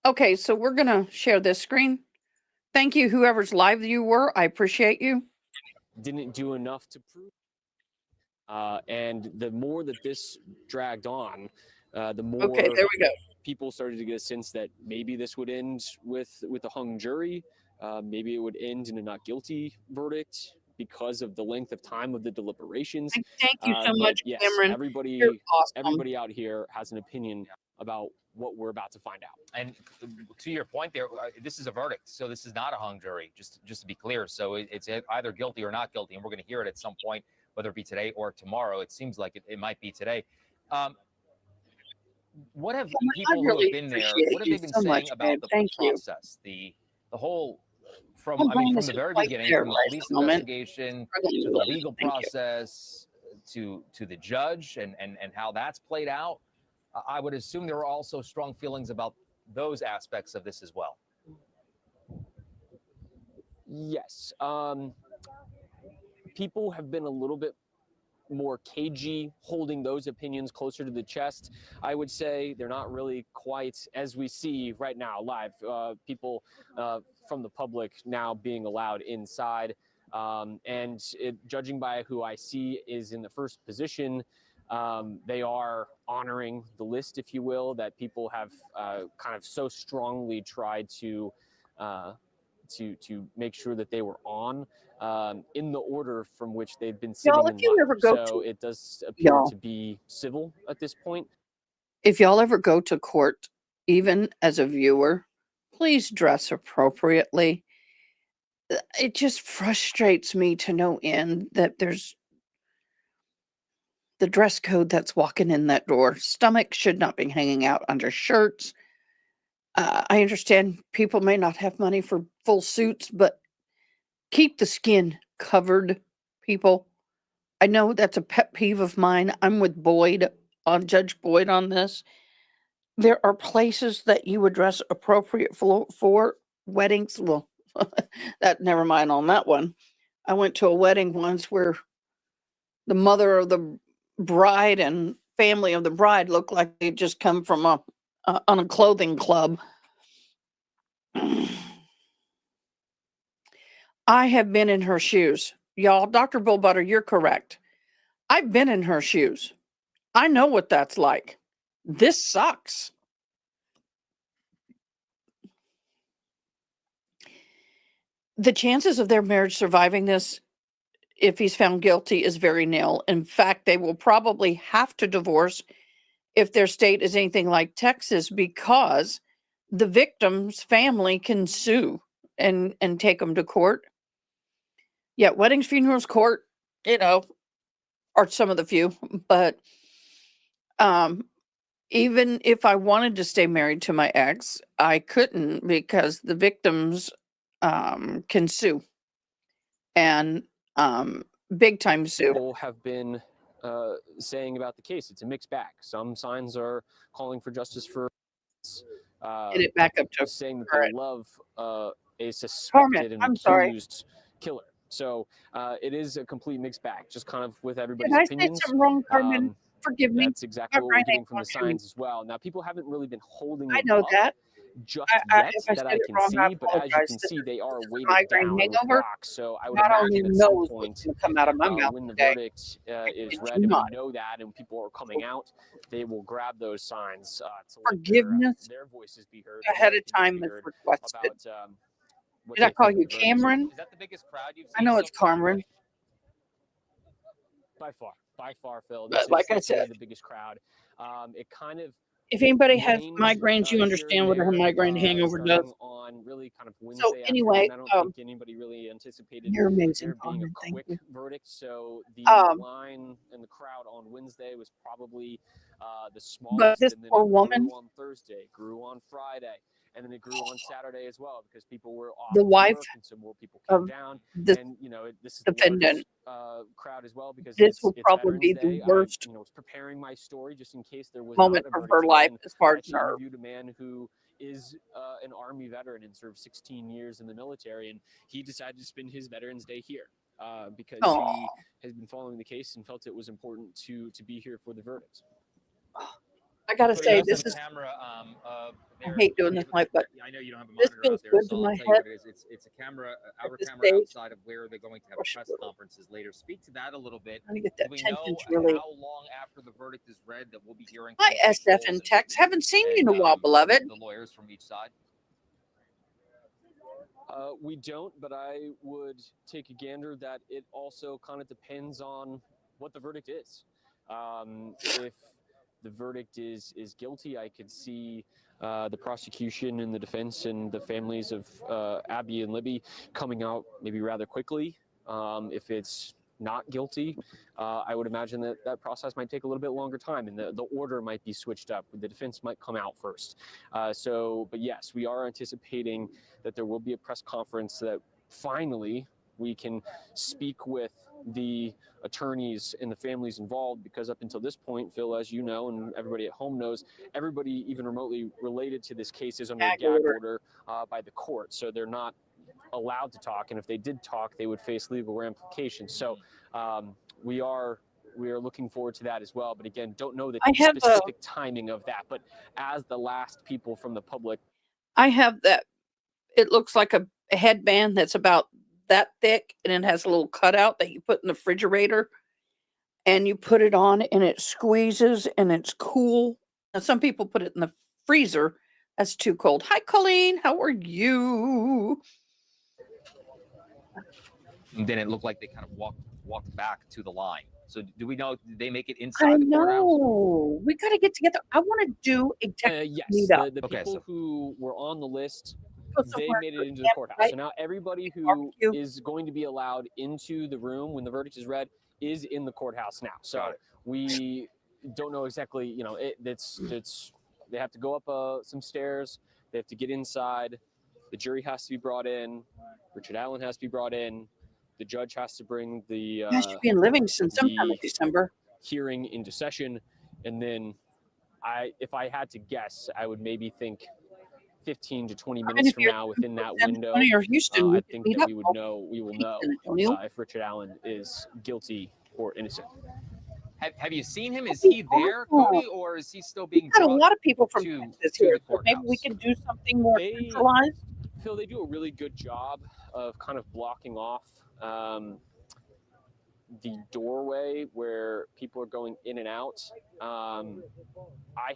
Okay, so we're going to share this screen. Thank you, whoever's live you were. I appreciate you. Didn't do enough to prove. And the more that this dragged on, the more Okay, there we go. people started to get a sense that maybe this would end with a hung jury. Maybe it would end in a not guilty verdict because of the length of time of the deliberations. Thank you so But much, yes, Cameron. everybody, You're awesome. everybody out here has an opinion about what we're about to find out. And to your point there, this is a verdict, so this is not a hung jury, just to be clear. So it's either guilty or not guilty, and we're going to hear it at some point, whether it be today or tomorrow. It seems like it might be today. What have people who have been there, what have they been saying about the process? The whole, from the very beginning, from the police investigation to the legal process to the judge and how that's played out. I would assume there are also strong feelings about those aspects of this as well. Yes. People have been a little bit more cagey, holding those opinions closer to the chest. I would say they're not really quite as we see right now live. People from the public now being allowed inside. And judging by who I see is in the first position, they are honoring the list, if you will, that people have kind of so strongly tried to make sure that they were on in the order from which they've been sitting in line. So it does appear to be civil at this point. If y'all ever go to court, even as a viewer, please dress appropriately. It just frustrates me to no end that there's the dress code that's walking in that door. Stomach should not be hanging out under shirts. I understand people may not have money for full suits, but keep the skin covered, people. I know that's a pet peeve of mine. I'm with Judge Boyd on this. There are places that you would dress appropriate for weddings. Well, never mind on that one. I went to a wedding once where the mother of the bride and family of the bride looked like they'd just come from on a clothing club. I have been in her shoes. Y'all, Dr. Bullbutter, you're correct. I've been in her shoes. I know what that's like. This sucks. The chances of their marriage surviving this, if he's found guilty, is very nil. In fact, they will probably have to divorce if their state is anything like Texas, because the victim's family can sue and take them to court. Yeah, weddings, funerals, court, are some of the few, but even if I wanted to stay married to my ex, I couldn't because the victims can sue and big time sue. People have been saying about the case. It's a mixed bag. Some signs are calling for justice for Get it back up to saying that current. they love a suspected and accused killer. So it is a complete mixed bag, just kind of with everybody's Did I opinions. say something wrong, Carmen? Forgive me. That's exactly what we're getting from the signs as well. Now, people haven't really been holding them I know up that. just If yet I that said I it can wrong, I see, but as you apologize. can This see, they are is weighted migraine down with hangover. rocks. So I would Not only imagine at some knows point what's going to come out of my mouth when the today, verdict is it's read and not. we know that and people are coming out, they will grab those signs to Forgiveness let their voices be heard ahead of time is requested. about what Did I they call think you the verdict is. Cameron? Is that the biggest crowd you've seen? I know so it's far? Cameron. By far, Phil. But This like is I said, the biggest crowd. It kind of if anybody has range, migraines, you here understand and what a there, migraine hangover does. starting on really kind of Wednesday So anyway, afternoon. I don't think anybody really anticipated you're amazing, there being Carmen. a Thank quick you. verdict. So the line and the crowd on Wednesday was probably the smallest, But this and then poor it woman, grew on Thursday, grew on Friday, and then it grew on Saturday as well because people were off the wife work, and so more people came of down. the And this is the defendant, largest crowd as well because this it's will probably Veterans be Day. the worst I was preparing my story just in case there was moment not a of verdict her life today, and as far I as nerve. interviewed a man who is an Army veteran and served 16 years in the military, and he decided to spend his Veterans Day here because he has been following the case and felt it was important to be here for the verdict. I gotta So say, there's this some is. camera. I hate doing this, Mike, but I know you don't have a this monitor feels out there, good so to I'll my tell you head. what it is. It's a camera, our this camera stage. outside of where they're going to have press conferences later. Speak to that a little bit. Trying to get that Do we know tension really. how long after the verdict is read that we'll be hearing Hi, from SF officials and Tex. Haven't seen you in a and, while, beloved. the lawyers from each side? We don't, but I would take a gander that it also kind of depends on what the verdict is. If the verdict is guilty, I could see the prosecution and the defense and the families of Abby and Libby coming out maybe rather quickly. If it's not guilty, I would imagine that process might take a little bit longer time and the order might be switched up. The defense might come out first. But yes, we are anticipating that there will be a press conference that finally we can speak with the attorneys and the families involved, because up until this point, Phil, as you know, and everybody at home knows, everybody even remotely related to this case is under a gag order by the court. So they're not allowed to talk. And if they did talk, they would face legal ramifications. So we are looking forward to that as well. But again, don't know the specific timing of that. But as the last people from the public. I have that. It looks like a headband that's about that thick, and it has a little cutout that you put in the refrigerator, and you put it on, and it squeezes, and it's cool. Now, some people put it in the freezer. That's too cold. Hi, Colleen. How are you? And then it looked like they kind of walked back to the line. So do we know, did they make it inside the courthouse? No, we got to get together. I want to do a Yes, meetup. the people who were on the list, they somewhere made it into the courthouse. So now everybody who is going to be allowed into the room when the verdict is read is in the courthouse now. So we don't know exactly, they have to go up some stairs. They have to get inside. The jury has to be brought in. Richard Allen has to be brought in. The judge has to bring the I should be in Livingston sometime in December. Hearing into session, and then if I had to guess, I would maybe think 15 to 20 minutes from now, within that window, or Houston, I think that we will know if Richard Allen is guilty or innocent. Have you seen him? Is he there, Cody, or is he still being got a brought lot of people from to Texas here, the so maybe we can do something more centralized. Phil, they do a really good job of kind of blocking off the doorway where people are going in and out. I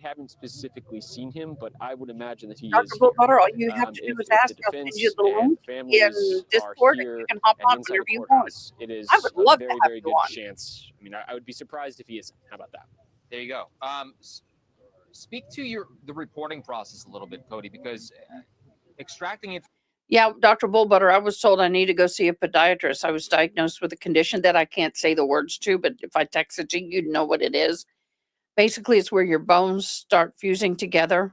haven't specifically seen him, but I would imagine that he is here. Butter, all you have to do is ask. I'll send you the link in Discord, and you can hop on whenever you want. It is I would love a very, to have very you good on. chance. I mean, I would be surprised if he isn't. How about that? There you go. Speak to the reporting process a little bit, Cody, because extracting it. Yeah, Dr. Bullbutter, I was told I need to go see a podiatrist. I was diagnosed with a condition that I can't say the words to, but if I text it to you, you'd know what it is. Basically, it's where your bones start fusing together.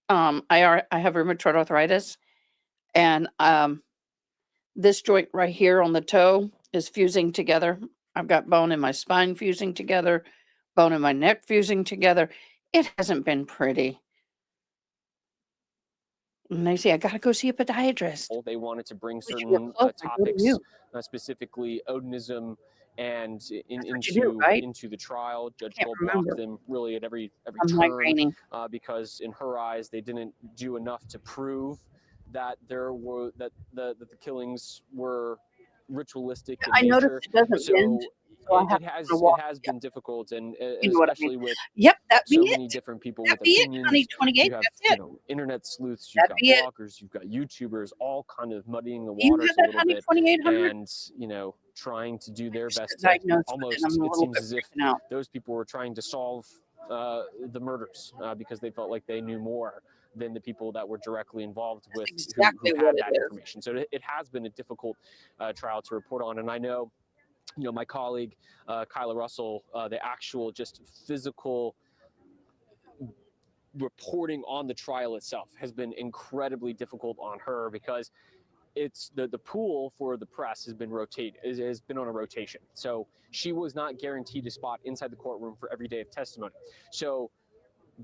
I have rheumatoid arthritis, and this joint right here on the toe is fusing together. I've got bone in my spine fusing together, bone in my neck fusing together. It hasn't been pretty. And they say, I got to go see a podiatrist. They wanted to bring Wish you certain were closer, go to topics, you. specifically Odinism, and what you do, right? into the trial. Judge Can't Gold remember. blocked them really at every I'm turn migraining. because in her eyes they didn't do enough to prove that the killings were ritualistic in I noticed nature. it doesn't So bend, so I have to walk. it has been difficult, and You know what I especially mean. with Yep, that be so it. many different people That with be it, opinions. honey. 28. You have That's it. internet sleuths, you've That got be it. bloggers, you've got YouTubers, all kind of muddying the You waters have a that, little honey. bit, 2800. and trying to do their Just best got to diagnosed with it, almost. and I'm a It little seems bit as if freaking out. those people were trying to solve the murders because they felt like they knew more than the people that were directly involved with exactly who what had it that is. information. So it has been a difficult trial to report on, and I know. My colleague Kyla Russell, the actual just physical reporting on the trial itself has been incredibly difficult on her because it's the pool for the press has been on a rotation. So she was not guaranteed a spot inside the courtroom for every day of testimony. So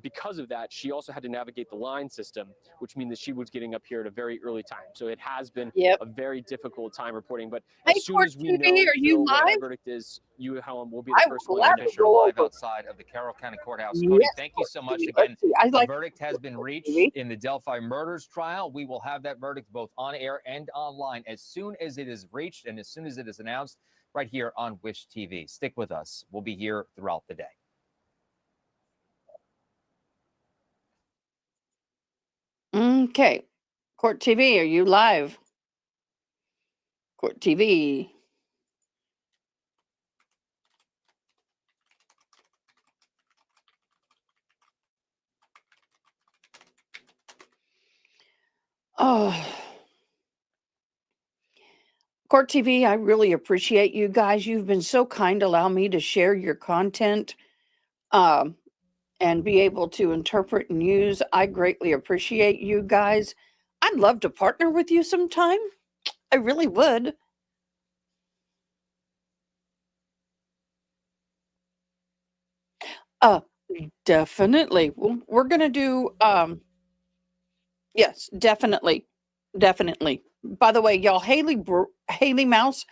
because of that, she also had to navigate the line system, which means that she was getting up here at a very early time. So it has been a very difficult time reporting. But as soon as we know, are you what live? that verdict is, you, Helen, will be the first one to know. Fisher live outside of the Carroll County Courthouse. Cody, Yes, thank you so much Let's again. see. I The like verdict has been reached in the Delphi murders trial. We will have that verdict both on air and online as soon as it is reached and as soon as it is announced right here on Wish TV. Stick with us. We'll be here throughout the day. Okay. Court TV, are you live? Court TV. Oh. Court TV, I really appreciate you guys. You've been so kind to allow me to share your content and be able to interpret and use. I greatly appreciate you guys. I'd love to partner with you sometime. I really would. Definitely. We're going to do yes, definitely. Definitely. By the way, y'all, Haley Mouse,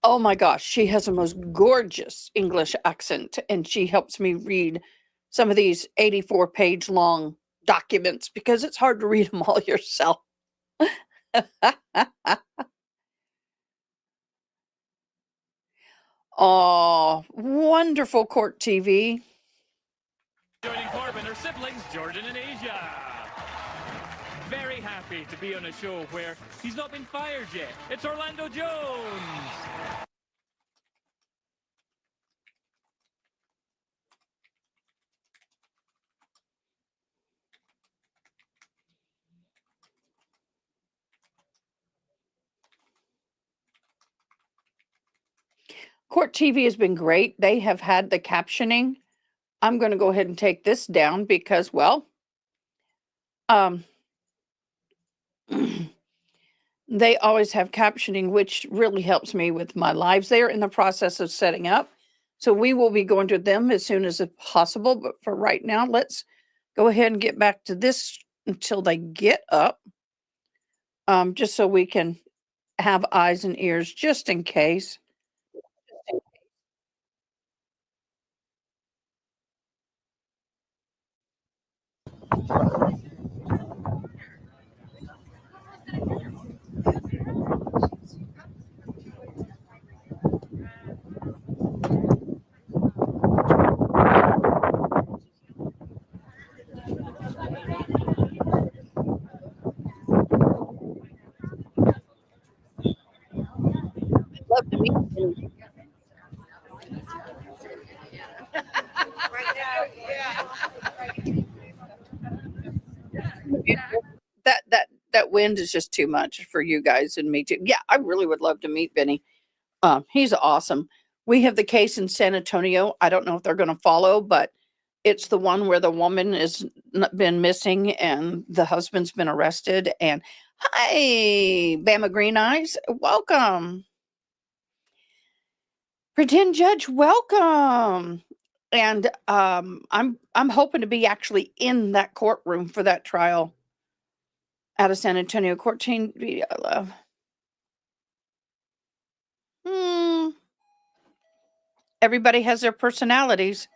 oh my gosh, she has the most gorgeous English accent, and she helps me read some of these 84-page long documents because it's hard to read them all yourself. Oh, wonderful Court TV. Joining Corbin are siblings Jordan and Asia. Very happy to be on a show where he's not been fired yet. It's Orlando Jones. Court TV has been great. They have had the captioning. I'm going to go ahead and take this down because, well, they always have captioning, which really helps me with my lives. They're in the process of setting up. So we will be going to them as soon as possible. But for right now, let's go ahead and get back to this until they get up. Just so we can have eyes and ears just in case. Love to meet you. Right now, yeah. That wind is just too much for you guys and me too. Yeah, I really would love to meet Benny. He's awesome. We have the case in San Antonio. I don't know if they're going to follow, but it's the one where the woman has been missing and the husband's been arrested. And hi, Bama Green Eyes, welcome. Pretend Judge, welcome. And I'm hoping to be actually in that courtroom for that trial out of San Antonio. Court chain video, I love. Everybody has their personalities.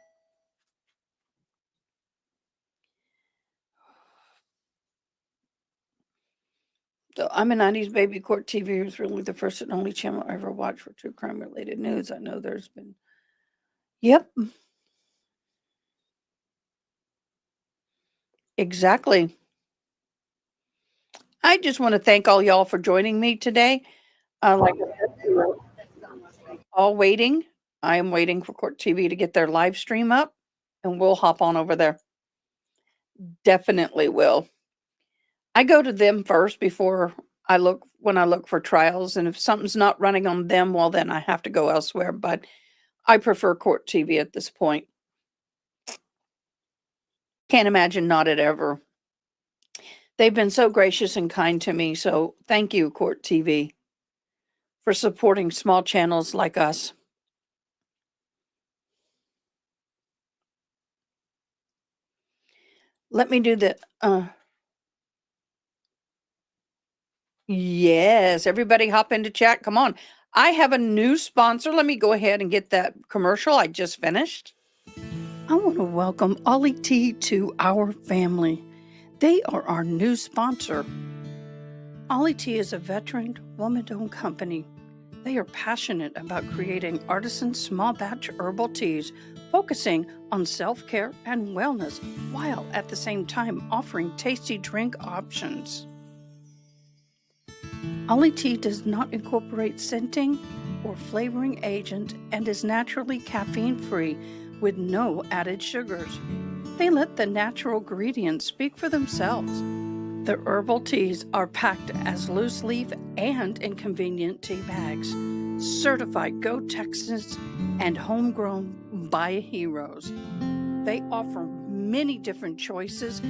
So I'm a 90s baby. Court TV was really the first and only channel I ever watched for true crime related news. I know there's been. Yep. Exactly. I just want to thank all y'all for joining me today. Like I said, we were all waiting. I am waiting for Court TV to get their live stream up, and we'll hop on over there. Definitely will. I go to them first before I look for trials, and if something's not running on them, well, then I have to go elsewhere. But I prefer Court TV at this point. Can't imagine not it ever. They've been so gracious and kind to me, so thank you, Court TV, for supporting small channels like us. Let me do the yes, everybody hop into chat. Come on. I have a new sponsor. Let me go ahead and get that commercial I just finished. I want to welcome Ollie T to our family. They are our new sponsor. Ollie T is a veteran, woman-owned company. They are passionate about creating artisan small batch herbal teas, focusing on self-care and wellness, while at the same time offering tasty drink options. Ollie Tea does not incorporate scenting or flavoring agent and is naturally caffeine-free with no added sugars. They let the natural ingredients speak for themselves. The herbal teas are packed as loose leaf and in convenient tea bags. Certified Go Texas and homegrown by heroes. They offer many different choices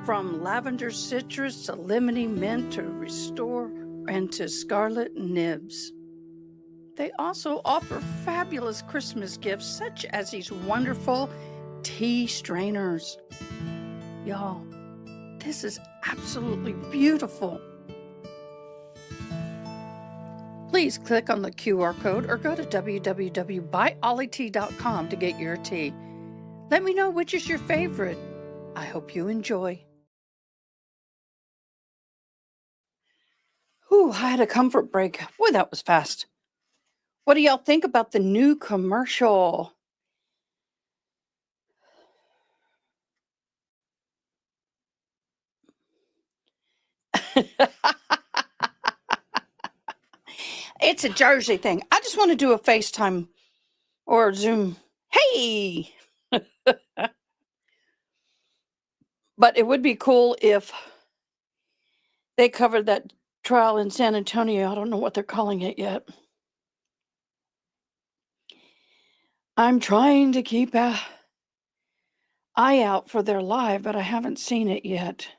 from lavender citrus to lemony mint to restore and to scarlet nibs. They also offer fabulous Christmas gifts such as these wonderful tea strainers. Y'all, this is absolutely beautiful. Please click on the QR code or go to www.buyollytea.com to get your tea. Let me know which is your favorite. I hope you enjoy. Whew, I had a comfort break. Boy, that was fast. What do y'all think about the new commercial? It's a Jersey thing. I just want to do a FaceTime or a Zoom. Hey! But it would be cool if they covered that trial in San Antonio. I don't know what they're calling it yet. I'm trying to keep an eye out for their live, but I haven't seen it yet.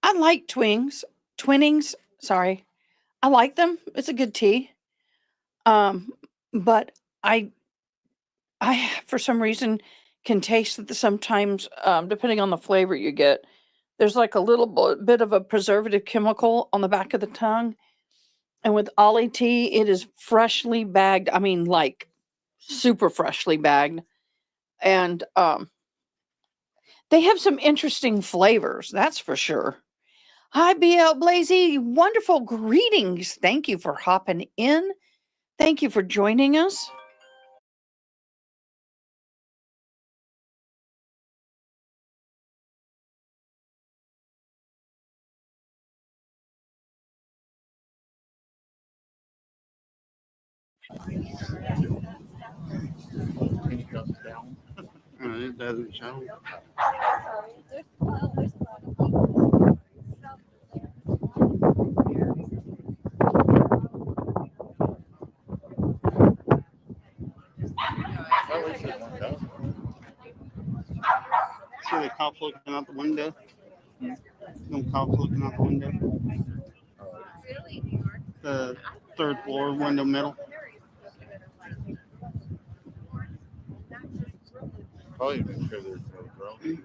I like Twinnings, sorry. I like them. It's a good tea. But I for some reason can taste that sometimes, depending on the flavor you get, there's like a little bit of a preservative chemical on the back of the tongue. And with Ollie tea, it is freshly bagged. I mean, like super freshly bagged. And they have some interesting flavors, that's for sure. Hi, BL Blazy. Wonderful greetings. Thank you for hopping in. Thank you for joining us. He goes down. It doesn't show. At least there's one dozen. See the cops looking out the window? Them cops looking out the window. The third floor window middle. Probably make sure there's no drones. There's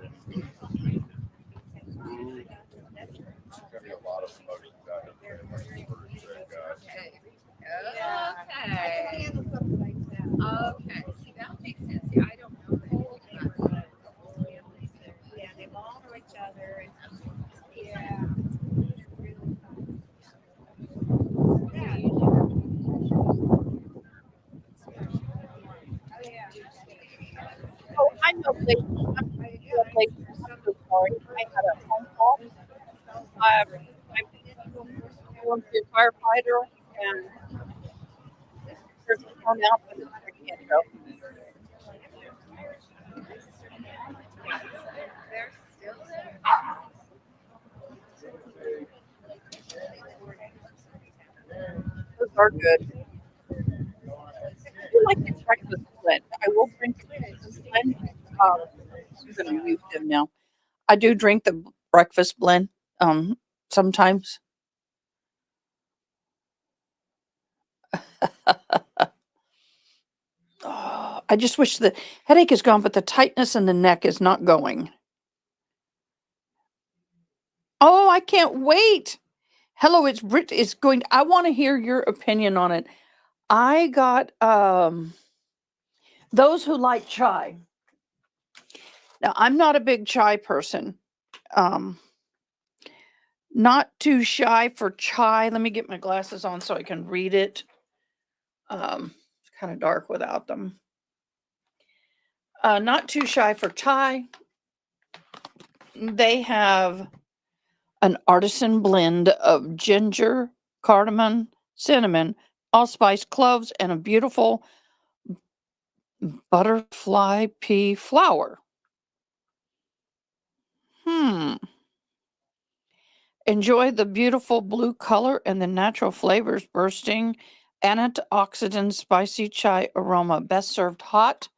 gonna be a lot of smoking guys up there, like first red guys. Okay. See, that makes sense. See, I don't know. Yeah, they all know each other. Yeah. Oh, I'm no late. I'm late. I'm so sorry. I had a phone call. I'm going to be a firefighter, and there's a phone out, but I can't go. Those are good. I do like the breakfast blend. I will drink the breakfast blend. I'm going to mute him now. I do drink the breakfast blend sometimes. Oh, I just wish the headache is gone, but the tightness in the neck is not going. Oh, I can't wait. Hello, it's Brit. It's going. I want to hear your opinion on it. I got those who like chai. Now, I'm not a big chai person. Not too shy for chai. Let me get my glasses on so I can read it. It's kind of dark without them. Not too shy for chai. They have an artisan blend of ginger, cardamom, cinnamon, allspice, cloves, and a beautiful butterfly pea flower. Enjoy the beautiful blue color and the natural flavors bursting antioxidant spicy chai aroma. Best served hot.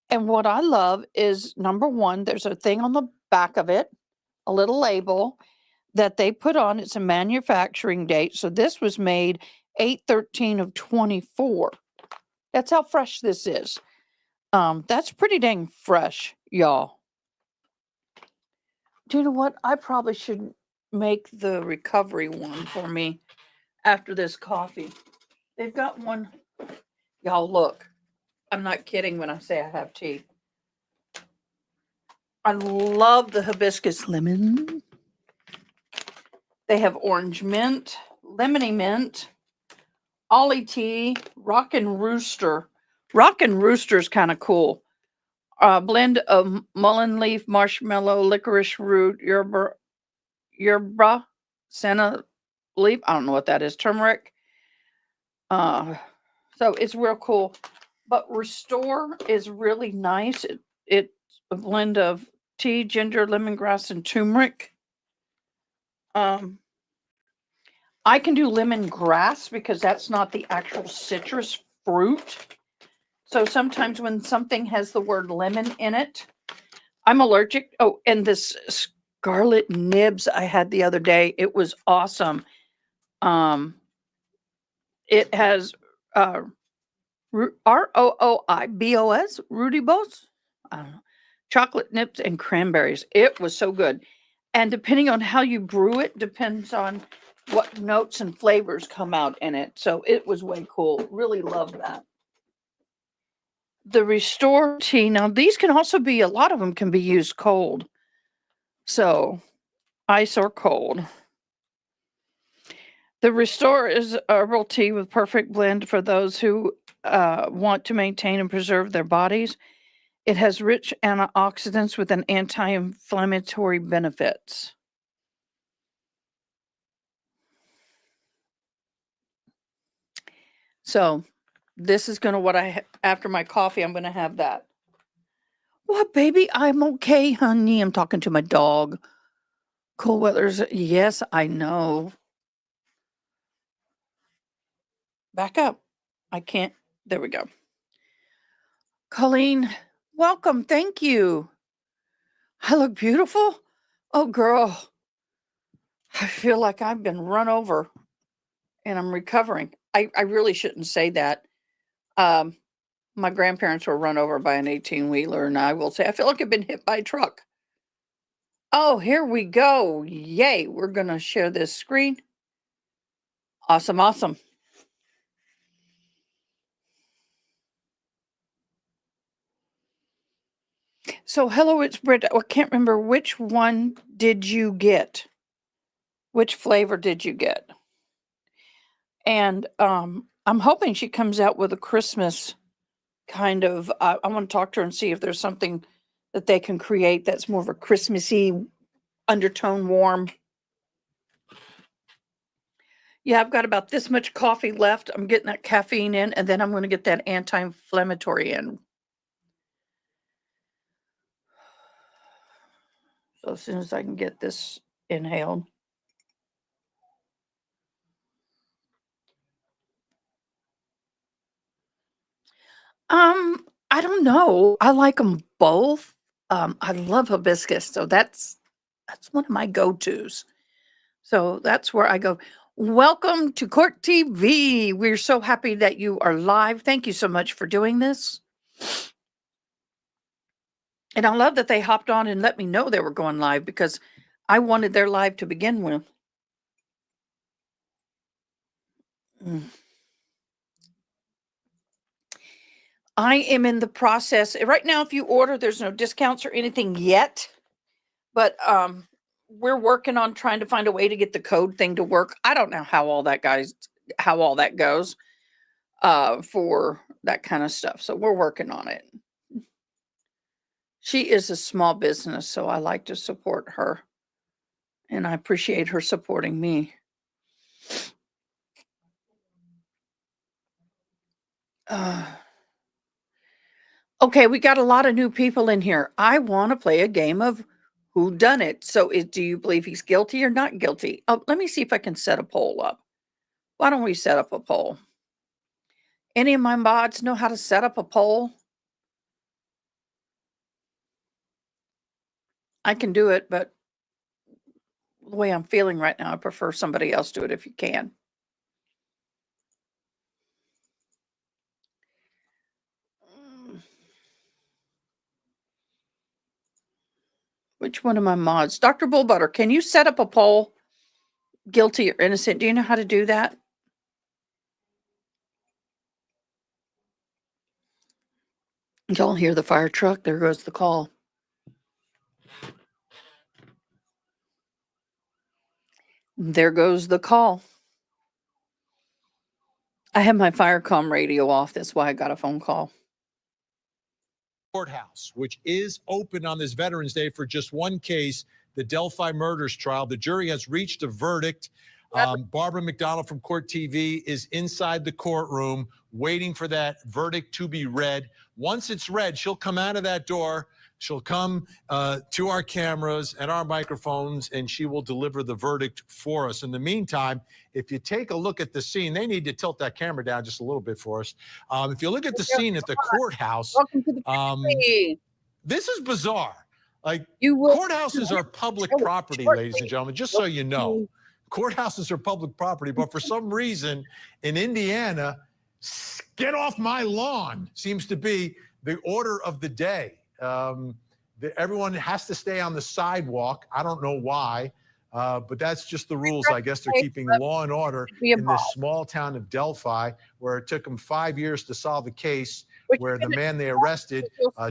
And what I love is number one, there's a thing on the back of it, a little label that they put on. It's a manufacturing date. So this was made 8/13 of 24. That's how fresh this is. That's pretty dang fresh, y'all. Do you know what? I probably should make the recovery one for me after this coffee. They've got one. Y'all look. I'm not kidding when I say I have tea. I love the hibiscus lemon. They have orange mint, lemony mint, Ollie tea, Rockin' Rooster. Rockin' Rooster is kind of cool. Blend of mullein leaf, marshmallow, licorice root, yerba, senna leaf. I don't know what that is. Turmeric. So it's real cool. But Restore is really nice. It's a blend of tea, ginger, lemongrass, and turmeric. I can do lemongrass because that's not the actual citrus fruit. So sometimes when something has the word lemon in it, I'm allergic. Oh, and this scarlet nibs I had the other day, it was awesome. It has ROOIBOS, Rudy Bos, I don't know, chocolate nips and cranberries. It was so good. And depending on how you brew it, depends on what notes and flavors come out in it. So it was way cool. Really love that. The Restore tea. Now, these can also be, a lot of them can be used cold. So, ice or cold. The Restore is herbal tea with perfect blend for those who want to maintain and preserve their bodies. It has rich antioxidants with an anti-inflammatory benefits. So, this is going to after my coffee, I'm going to have that. What, baby? I'm okay, honey. I'm talking to my dog. Cold weather's, yes, I know. Back up. I can't. There we go. Colleen, welcome. Thank you. I look beautiful. Oh, girl. I feel like I've been run over and I'm recovering. I really shouldn't say that. My grandparents were run over by an 18-wheeler, and I will say I feel like I've been hit by a truck. Oh, here we go. Yay. We're going to share this screen. Awesome, awesome. So, hello, it's Britt. I can't remember which one did you get? Which flavor did you get? And I'm hoping she comes out with a Christmas kind of. I want to talk to her and see if there's something that they can create that's more of a Christmassy undertone, warm. Yeah, I've got about this much coffee left. I'm getting that caffeine in, and then I'm going to get that anti-inflammatory in. So as soon as I can get this inhaled. I don't know. I like them both. I love hibiscus, so that's one of my go-tos. So that's where I go. Welcome to Court TV. We're so happy that you are live. Thank you so much for doing this. And I love that they hopped on and let me know they were going live because I wanted their live to begin with. I am in the process. Right now, if you order, there's no discounts or anything yet. But we're working on trying to find a way to get the code thing to work. I don't know how all that goes for that kind of stuff. So we're working on it. She is a small business, so I like to support her. And I appreciate her supporting me. Okay, we got a lot of new people in here. I want to play a game of who done it. So do you believe he's guilty or not guilty? Oh, let me see if I can set a poll up. Why don't we set up a poll? Any of my mods know how to set up a poll? I can do it, but the way I'm feeling right now, I prefer somebody else do it if you can. Which one of my mods? Dr. Bullbutter, can you set up a poll? Guilty or innocent? Do you know how to do that? Y'all hear the fire truck? There goes the call. There goes the call. I have my Firecom radio off. That's why I got a phone call. Courthouse, which is open on this Veterans Day for just one case, the DELPHI murders trial. The jury has reached a verdict. Barbara McDonald from Court TV is inside the courtroom waiting for that verdict to be read. Once it's read, she'll come out of that door. She'll come to our cameras and our microphones, and she will deliver the verdict for us. In the meantime, if you take a look at the scene, they need to tilt that camera down just a little bit for us. If you look at the scene at the courthouse, this is bizarre. Like, courthouses are public property, ladies and gentlemen, just so you know. Courthouses are public property, but for some reason in Indiana, get off my lawn seems to be the order of the day. Everyone has to stay on the sidewalk. I don't know why, but that's just the rules. I guess they're keeping law and order in this small town of Delphi, where it took them 5 years to solve a case where the man they arrested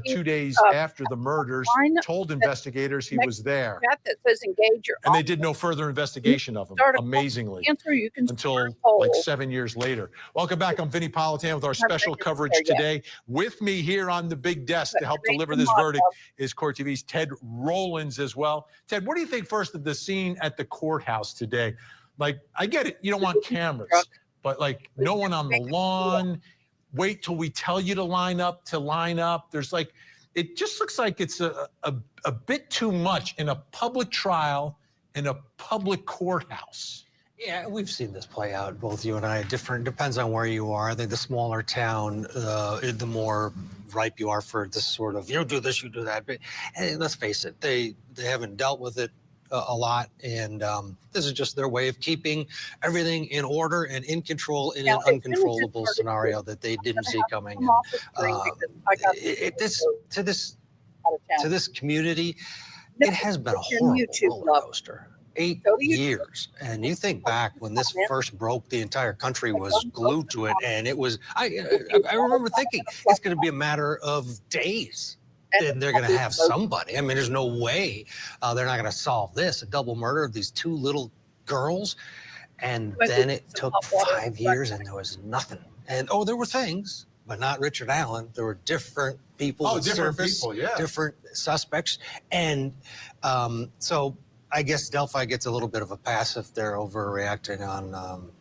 2 days after the murders told investigators he was there. That says engage your and they did no further investigation of him, amazingly, until like 7 years later. Welcome back. I'm Vinny Politan with our special coverage today. With me here on the big desk to help deliver this verdict is Court TV's Ted Rollins as well. Ted, what do you think first of the scene at the courthouse today? Like, I get it, you don't want cameras, but like no one on the lawn. Wait till we tell you to line up, There's like, it just looks like it's a bit too much in a public trial in a public courthouse. Yeah, we've seen this play out, both you and I. Depends on where you are. The smaller town, the more ripe you are for this sort of, you do this, you do that. But let's face it, they haven't dealt with it a lot, and this is just their way of keeping everything in order and in control in an uncontrollable scenario that they didn't see coming. To this community, it has been a horrible roller coaster. 8 years. And you think back when this first broke, the entire country was glued to it. And it was, I remember thinking it's going to be a matter of days. And they're going to have somebody. I mean, there's no way they're not going to solve this, a double murder of these 2 little girls. And then it took 5 years and there was nothing. And, there were things, but not Richard Allen. There were different people. Different people, yeah. Different suspects. And so I guess Delphi gets a little bit of a pass if they're overreacting on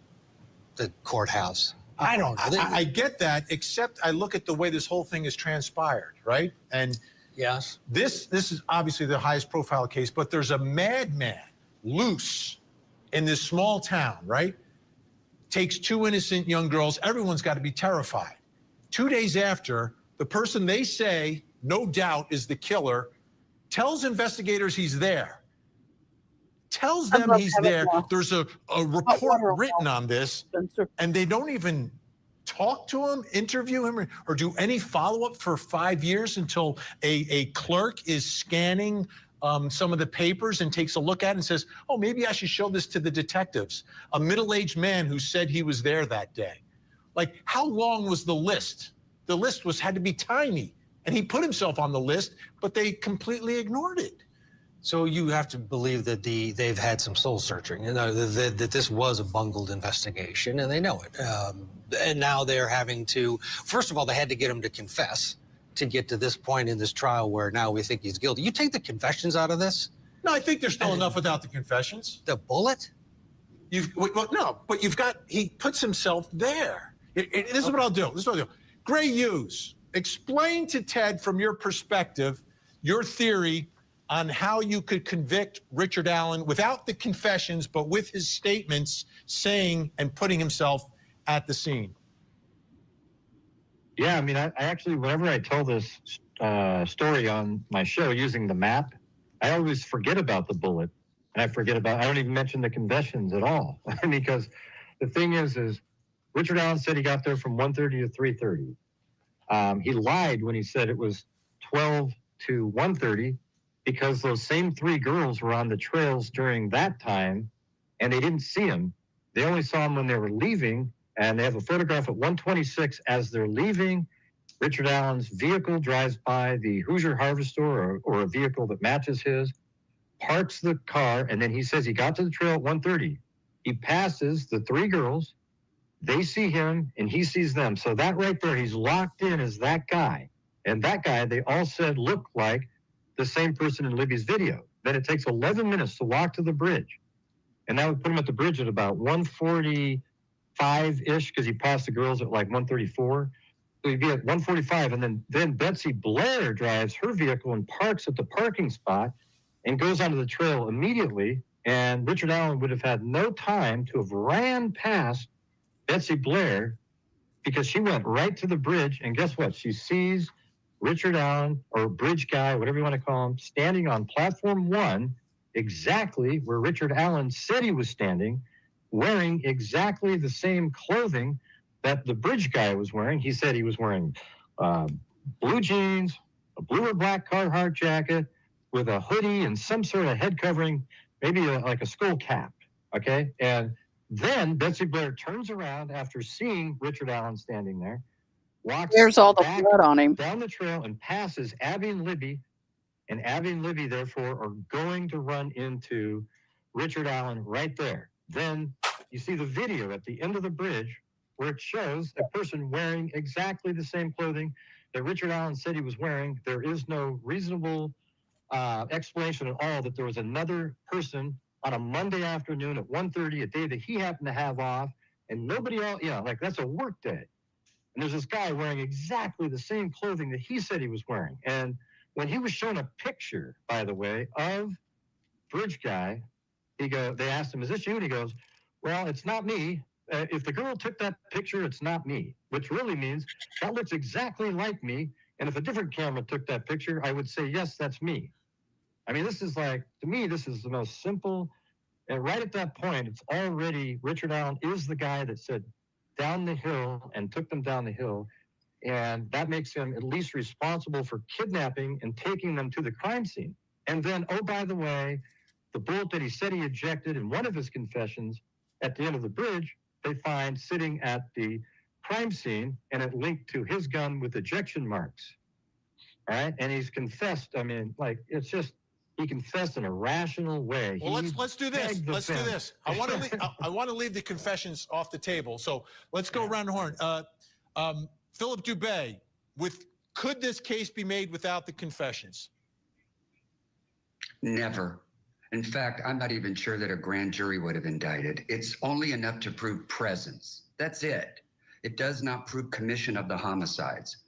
the courthouse. I don't know. I get that, except I look at the way this whole thing is transpired, right? And yes, this is obviously the highest profile case, but there's a madman loose in this small town, right? Takes 2 innocent young girls. Everyone's got to be terrified. 2 days after, the person they say, no doubt, is the killer, tells investigators he's there. Tells them he's there. There's a report written on this, and they don't even talk to him, interview him, or do any follow-up for 5 years until a clerk is scanning some of the papers and takes a look at it and says, oh, maybe I should show this to the detectives. A middle-aged man who said he was there that day. Like, how long was the list? The list had to be tiny, and he put himself on the list, but they completely ignored it. So you have to believe that they've had some soul searching, that this was a bungled investigation, and they know it. And now they're having to, first of all, they had to get him to confess to get to this point in this trial where now we think he's guilty. You take the confessions out of this? No, I think there's still enough without the confessions. The bullet? No, but he puts himself there. This is what I'll do. Gray Hughes, explain to Ted from your perspective, your theory on how you could convict Richard Allen without the confessions, but with his statements saying and putting himself at the scene. Yeah, I mean, I actually, whenever I tell this story on my show using the map, I always forget about the bullet. And I don't even mention the confessions at all. Because the thing is Richard Allen said he got there from 1:30 to 3:30. He lied when he said it was 12 to 1:30 because those same 3 girls were on the trails during that time and they didn't see him. They only saw him when they were leaving, and they have a photograph at 1:26 as they're leaving. Richard Allen's vehicle drives by the Hoosier Harvester or a vehicle that matches his, parks the car, and then he says he got to the trail at 1:30. He passes the 3 girls, they see him, and he sees them. So that right there, he's locked in as that guy. And that guy, they all said, looked like the same person in Libby's video. Then it takes 11 minutes to walk to the bridge. And that would put him at the bridge at about 1:45-ish, because he passed the girls at like 1:34. So he'd be at 1:45, and then Betsy Blair drives her vehicle and parks at the parking spot and goes onto the trail immediately. And Richard Allen would have had no time to have ran past Betsy Blair because she went right to the bridge. And guess what? She sees Richard Allen, or bridge guy, whatever you want to call him, standing on platform 1, exactly where Richard Allen said he was standing, wearing exactly the same clothing that the bridge guy was wearing. He said he was wearing blue jeans, a blue or black Carhartt jacket with a hoodie and some sort of head covering, maybe like a skull cap, okay? And then Betsy Blair turns around after seeing Richard Allen standing there, walks There's all the back blood on him. down the trail and passes Abby and Libby, and Abby and Libby, therefore, are going to run into Richard Allen right there. Then you see the video at the end of the bridge where it shows a person wearing exactly the same clothing that Richard Allen said he was wearing. There is no reasonable explanation at all that there was another person on a Monday afternoon at 1:30, a day that he happened to have off, and nobody else, like that's a work day. And there's this guy wearing exactly the same clothing that he said he was wearing. And when he was shown a picture, by the way, of Bridge Guy, they asked him, is this you? And he goes, well, it's not me. If the girl took that picture, it's not me, which really means that looks exactly like me. And if a different camera took that picture, I would say, yes, that's me. I mean, this is like, to me, this is the most simple. And right at that point, it's already, Richard Allen is the guy that said down the hill and took them down the hill. And that makes him at least responsible for kidnapping and taking them to the crime scene. And then, oh, by the way, the bullet that he said he ejected in one of his confessions at the end of the bridge, they find sitting at the crime scene, and it linked to his gun with ejection marks. All right. And he's confessed. I mean, like, it's just, he confessed in a rational way. Well, let's do this. Let's do this. I want to leave the confessions off the table. So let's go around the horn. Philip Dubé, could this case be made without the confessions? Never. In fact, I'm not even sure that a grand jury would have indicted. It's only enough to prove presence. That's it. It does not prove commission of the homicides.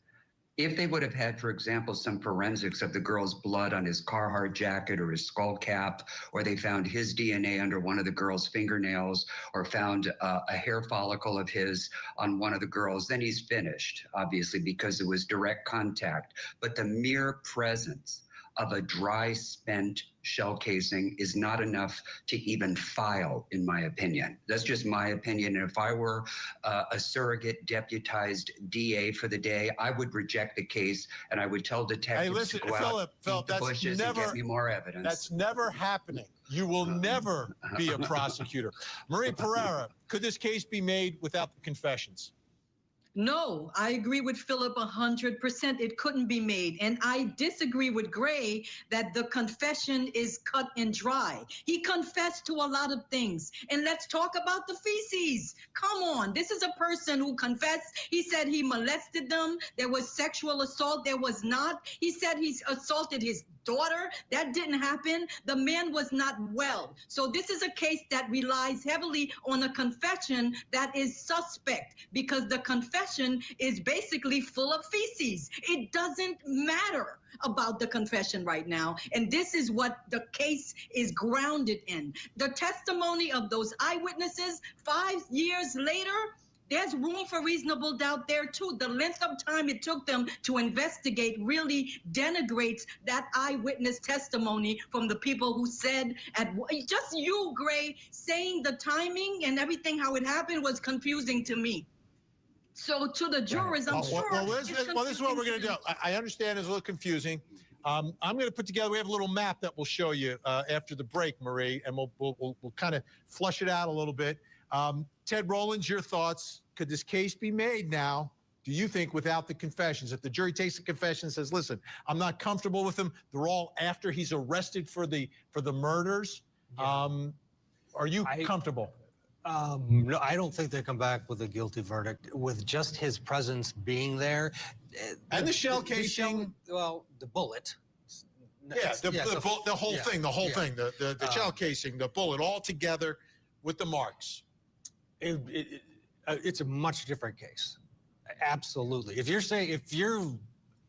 If they would have had, for example, some forensics of the girl's blood on his Carhartt jacket or his skull cap, or they found his DNA under one of the girl's fingernails, or found a hair follicle of his on one of the girls, then he's finished, obviously, because it was direct contact. But the mere presence of a dry, spent shell casing is not enough to even file, in my opinion. That's just my opinion. And if I were a surrogate deputized DA for the day, I would reject the case and I would tell detectives to go out, Philip, the bushes and get me more evidence. That's never happening. You will never be a prosecutor. Marie Pereira, could this case be made without the confessions? No, I agree with Philip 100%. It couldn't be made. And I disagree with Gray that the confession is cut and dry. He confessed to a lot of things. And let's talk about the feces. Come on. This is a person who confessed. He said he molested them. There was sexual assault. There was not. He said he assaulted his daughter. That didn't happen. The man was not well. So this is a case that relies heavily on a confession that is suspect, because the confession is basically full of feces. It doesn't matter about the confession right now. And this is what the case is grounded in. The testimony of those eyewitnesses 5 years later, there's room for reasonable doubt there, too. The length of time it took them to investigate really denigrates that eyewitness testimony from the people who said, just you, Gray, saying the timing and everything, how it happened, was confusing to me. So to the jurors, I'm sure. Well, this is what we're going to do. I understand it's a little confusing. I'm going to put together, we have a little map that we'll show you after the break, Marie, and we'll kind of flush it out a little bit. Ted Rowlands, your thoughts. Could this case be made now, do you think, without the confessions? If the jury takes the confession and says, listen, I'm not comfortable with them, they're all after he's arrested for the murders. Yeah. Are you comfortable? No, I don't think they come back with a guilty verdict with just his presence being there. And the shell casing. Well, the bullet. Yeah, the whole thing, the shell casing, the bullet, all together with the marks. It's a much different case. Absolutely. If you're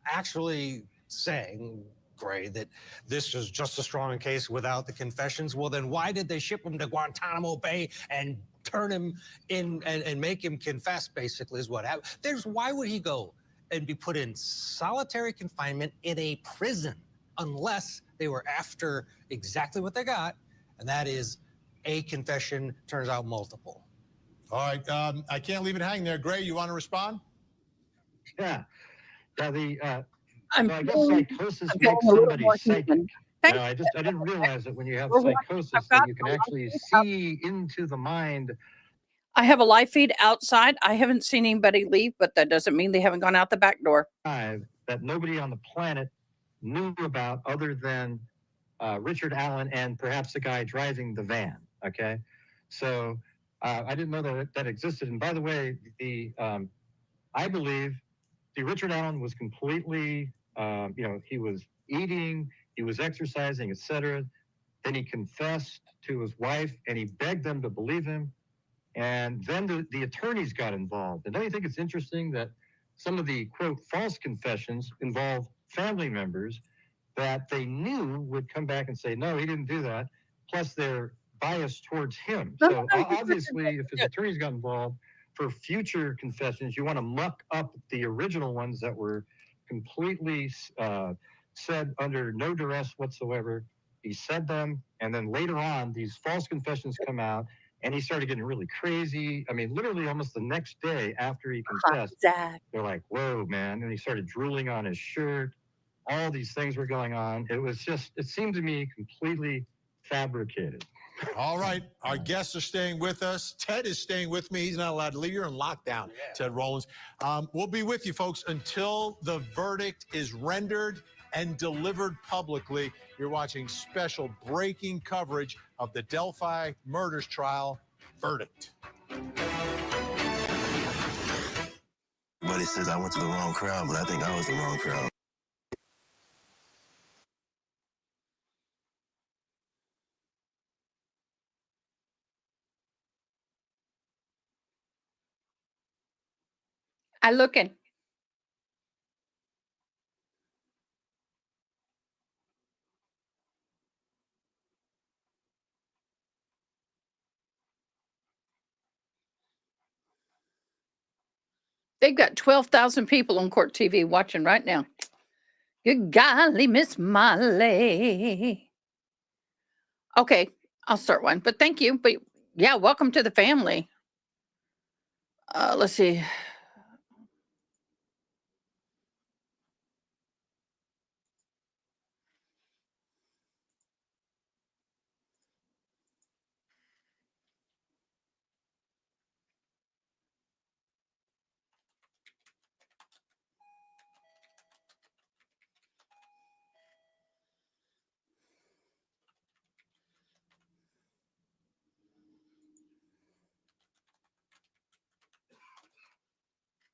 actually saying, Gray, that this is just a strong case without the confessions, well, then why did they ship him to Guantanamo Bay and turn him in and make him confess, basically, is what happened. Why would he go and be put in solitary confinement in a prison unless they were after exactly what they got, and that is a confession, turns out multiple. All right, I can't leave it hanging there. Gray, you want to respond? Yeah. I guess psychosis makes somebody psychic. I didn't realize that when you have psychosis that you can actually see into the mind. I have a live feed outside. I haven't seen anybody leave, but that doesn't mean they haven't gone out the back door. That nobody on the planet knew about other than Richard Allen and perhaps the guy driving the van. Okay. So I didn't know that existed. And by the way, I believe the Richard Allen was completely, he was eating, he was exercising, etc. Then he confessed to his wife and he begged them to believe him. And then the attorneys got involved. And don't you think it's interesting that some of the, quote, false confessions involve family members that they knew would come back and say, no, he didn't do that. Plus, they're biased towards him. So obviously, if his attorneys got involved for future confessions, you want to muck up the original ones that were completely said under no duress whatsoever. He said them, and then later on, these false confessions come out, and he started getting really crazy. I mean, literally almost the next day after he confessed, they're like, whoa, man. And he started drooling on his shirt. All these things were going on. It was just, it seemed to me completely fabricated. All right, our guests are staying with us. Ted is staying with me. He's not allowed to leave. You're in lockdown, Ted Rollins. We'll be with you, folks, until the verdict is rendered and delivered publicly. You're watching special breaking coverage of the Delphi murders trial verdict. Everybody says I went to the wrong crowd, but I think I was the wrong crowd. I looking. They've got 12,000 people on Court TV watching right now. Good golly, Miss Molly. Okay, I'll start one, but thank you. But yeah, welcome to the family. Let's see.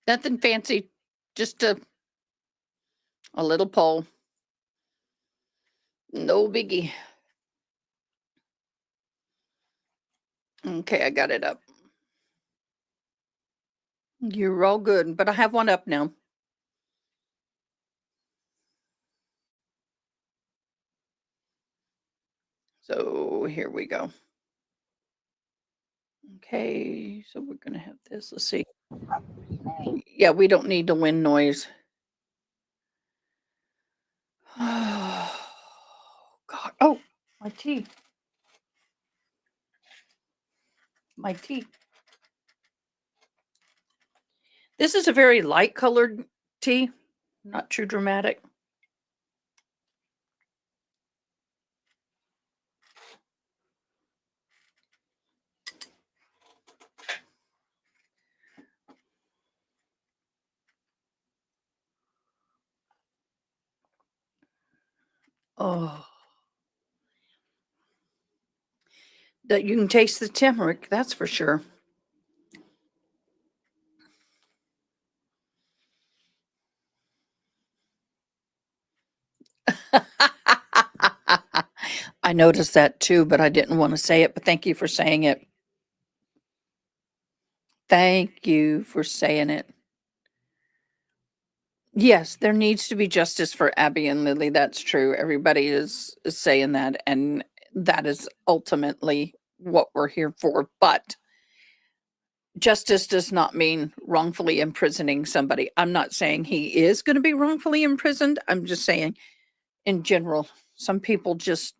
Nothing fancy, just a little poll. No biggie. Okay, I got it up. You're all good, but I have one up now. So here we go. Okay, so we're going to have this. Let's see. Yeah, we don't need the wind noise. Oh, God. Oh, my tea. My tea. This is a very light colored tea, not too dramatic. Oh, that you can taste the turmeric, that's for sure. I noticed that too, but I didn't want to say it, but thank you for saying it. Thank you for saying it. Yes, there needs to be justice for Abby and Lily. That's true. Everybody is saying that, and that is ultimately what we're here for. But justice does not mean wrongfully imprisoning somebody. I'm not saying he is going to be wrongfully imprisoned. I'm just saying, in general, some people just,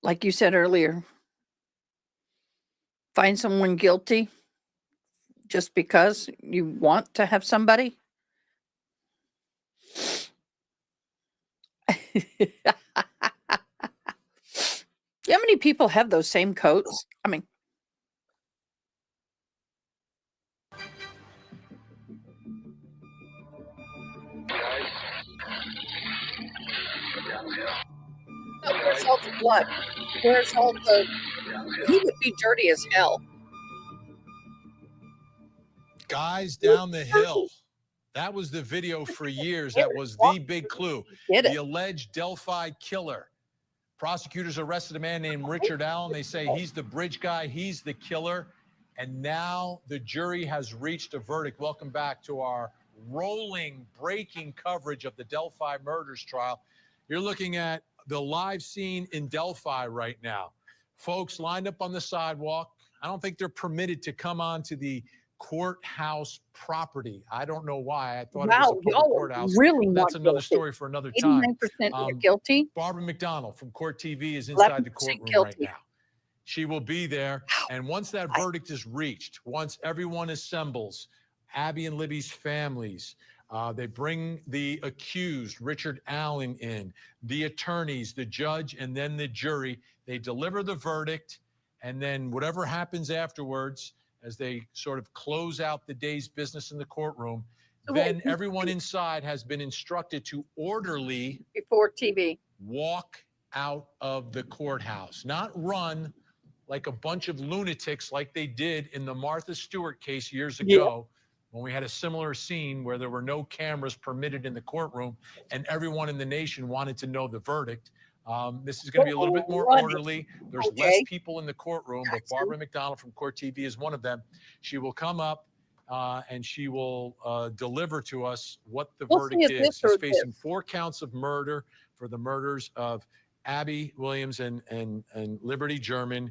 like you said earlier, find someone guilty just because you want to have somebody. How many people have those same coats? I mean, where's all the blood? Where's all the... He would be dirty as hell. Guys down the hill. That was the video for years. That was the big clue. The alleged Delphi killer. Prosecutors arrested a man named Richard Allen. They say he's the bridge guy. He's the killer. And now the jury has reached a verdict. Welcome back to our rolling, breaking coverage of the Delphi murders trial. You're looking at the live scene in Delphi right now. Folks lined up on the sidewalk. I don't think they're permitted to come onto the courthouse property. I don't know why. I thought it was a public y'all courthouse. really That's want another guilty. story for another time. 89% guilty. Barbara McDonald from Court TV is inside the 11% courtroom right guilty. now. She will be there. And once that verdict is reached, once everyone assembles, Abby and Libby's families, they bring the accused, Richard Allen, in, the attorneys, the judge, and then the jury. They deliver the verdict, and then whatever happens afterwards, as they sort of close out the day's business in the courtroom, then everyone inside has been instructed to orderly before TV walk out of the courthouse, not run like a bunch of lunatics like they did in the Martha Stewart case years ago, when we had a similar scene where there were no cameras permitted in the courtroom and everyone in the nation wanted to know the verdict. This is going to be a little bit more orderly. There's less people in the courtroom, but Barbara McDonald from Court TV is one of them. She will come up and she will deliver to us what the verdict is. She's facing 4 counts of murder for the murders of Abby Williams and Liberty German,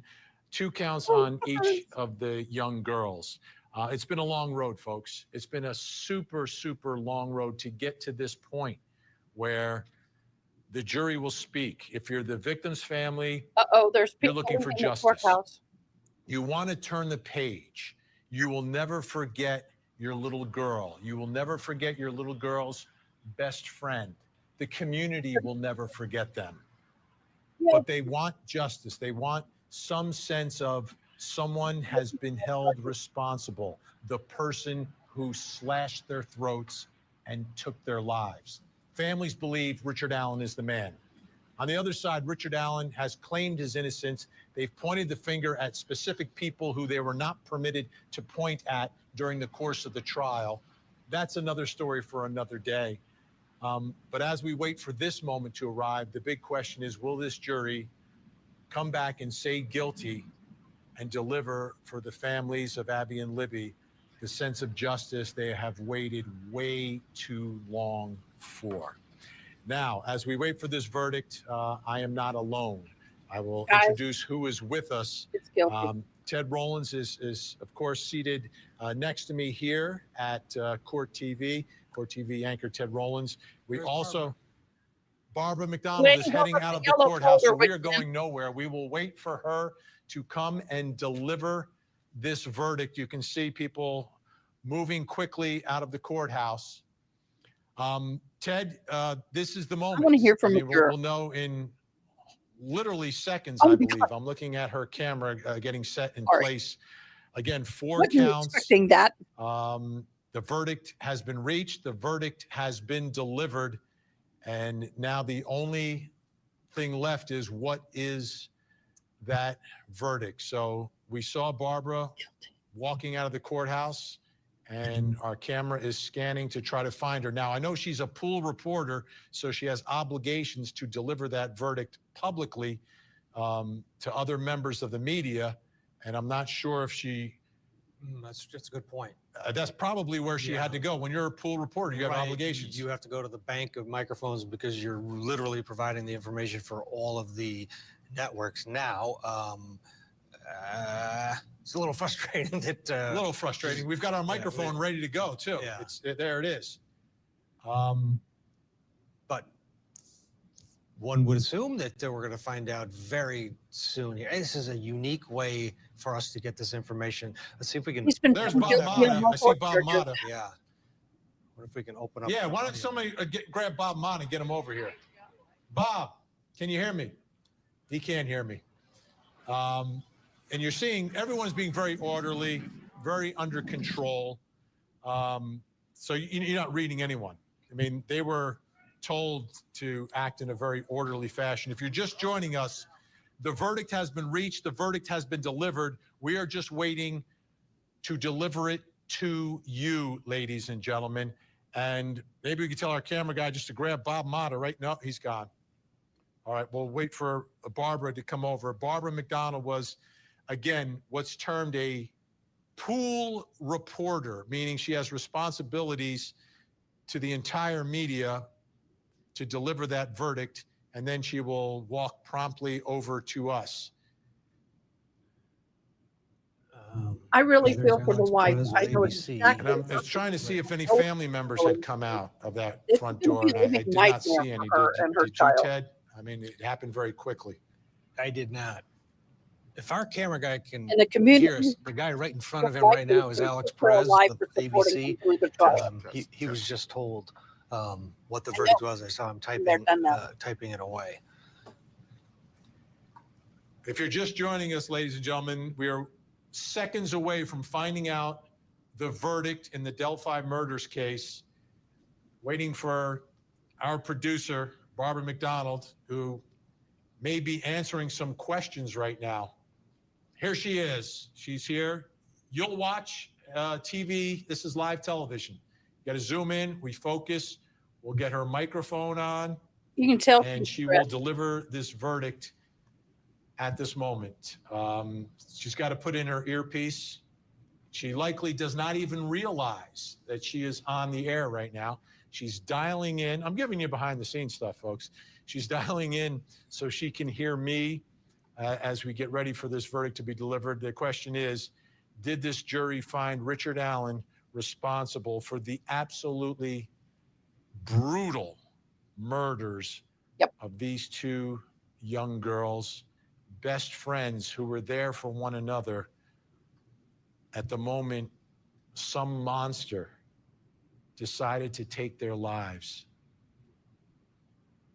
2 counts on each of the young girls. It's been a long road, folks. It's been a super, super long road to get to this point where the jury will speak. If you're the victim's family, there's you're people looking for in the justice. courthouse. You want to turn the page. You will never forget your little girl. You will never forget your little girl's best friend. The community will never forget them. But they want justice. They want some sense of someone has been held responsible, the person who slashed their throats and took their lives. Families believe Richard Allen is the man. On the other side, Richard Allen has claimed his innocence. They've pointed the finger at specific people who they were not permitted to point at during the course of the trial. That's another story for another day. But as we wait for this moment to arrive, the big question is, will this jury come back and say guilty and deliver for the families of Abby and Libby the sense of justice they have waited way too long for? Now, as we wait for this verdict, I am not alone. I will introduce who is with us. Ted Rollins is, of course, seated next to me here at Court TV. Court TV anchor Ted Rollins. We also, Barbara McDonald is heading out of the courthouse, so we are going nowhere. We will wait for her to come and deliver this verdict. You can see people moving quickly out of the courthouse. Ted, this is the moment. I want to hear from We'll know in literally seconds, I believe. I'm looking at her camera getting set in place. Again, 4 counts. Expecting that. The verdict has been reached. The verdict has been delivered. And now the only thing left is, what is that verdict? So we saw Barbara walking out of the courthouse, and our camera is scanning to try to find her. Now, I know she's a pool reporter, so she has obligations to deliver that verdict publicly to other members of the media. And I'm not sure if she... That's a good point. That's probably where she had to go. When you're a pool reporter, you have obligations. You have to go to the bank of microphones because you're literally providing the information for all of the networks now. It's a little frustrating that... a little frustrating. We've got our microphone ready to go, too. Yeah. There it is. But one would assume that we're going to find out very soon. This is a unique way for us to get this information. Let's see if we can... There's Bob Mata. I see Bob Mata. Yeah. What if we can open up... Yeah, why don't somebody grab Bob Mata and get him over here? Bob, can you hear me? He can't hear me. And you're seeing everyone's being very orderly, very under control. So you're not reading anyone. I mean, they were told to act in a very orderly fashion. If you're just joining us, the verdict has been reached. The verdict has been delivered. We are just waiting to deliver it to you, ladies and gentlemen. And maybe we can tell our camera guy just to grab Bob Mata right now. He's gone. All right, we'll wait for Barbara to come over. Barbara McDonald was, again, what's termed a pool reporter, meaning she has responsibilities to the entire media to deliver that verdict, and then she will walk promptly over to us. I really feel for the wife. I know exactly. And I'm trying to see if any family members had come out of that front door, and I did not see any. Did you, Ted? I mean, it happened very quickly. I did not. If our camera guy can And the community, hear us, the guy right in front of him right now is Alex Perez of ABC. He was just told what the verdict was. I saw him typing it away. If you're just joining us, ladies and gentlemen, we are seconds away from finding out the verdict in the Delphi murders case, waiting for our producer, Barbara McDonald, who may be answering some questions right now. Here she is. She's here. You'll watch TV. This is live television. You got to zoom in. We focus. We'll get her microphone on. You can tell. And she will deliver this verdict at this moment. She's got to put in her earpiece. She likely does not even realize that she is on the air right now. She's dialing in. I'm giving you behind the scenes stuff, folks. She's dialing in so she can hear me as we get ready for this verdict to be delivered. The question is, did this jury find Richard Allen responsible for the absolutely brutal murders of these two young girls, best friends who were there for one another at the moment some monster decided to take their lives?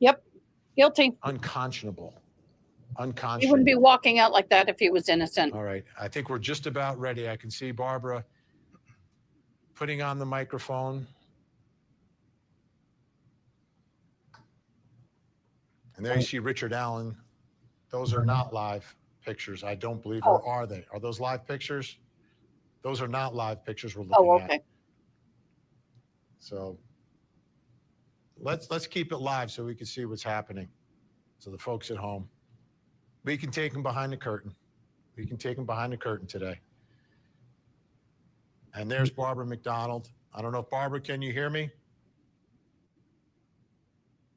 Yep, guilty. Unconscionable. Unconscionable. He wouldn't be walking out like that if he was innocent. All right, I think we're just about ready. I can see Barbara putting on the microphone. And there you see Richard Allen. Those are not live pictures, I don't believe, or are they? Are those live pictures? Those are not live pictures we're looking at. So let's keep it live so we can see what's happening. So the folks at home, we can take them behind the curtain. We can take them behind the curtain today. And there's Barbara McDonald. I don't know if Barbara, can you hear me?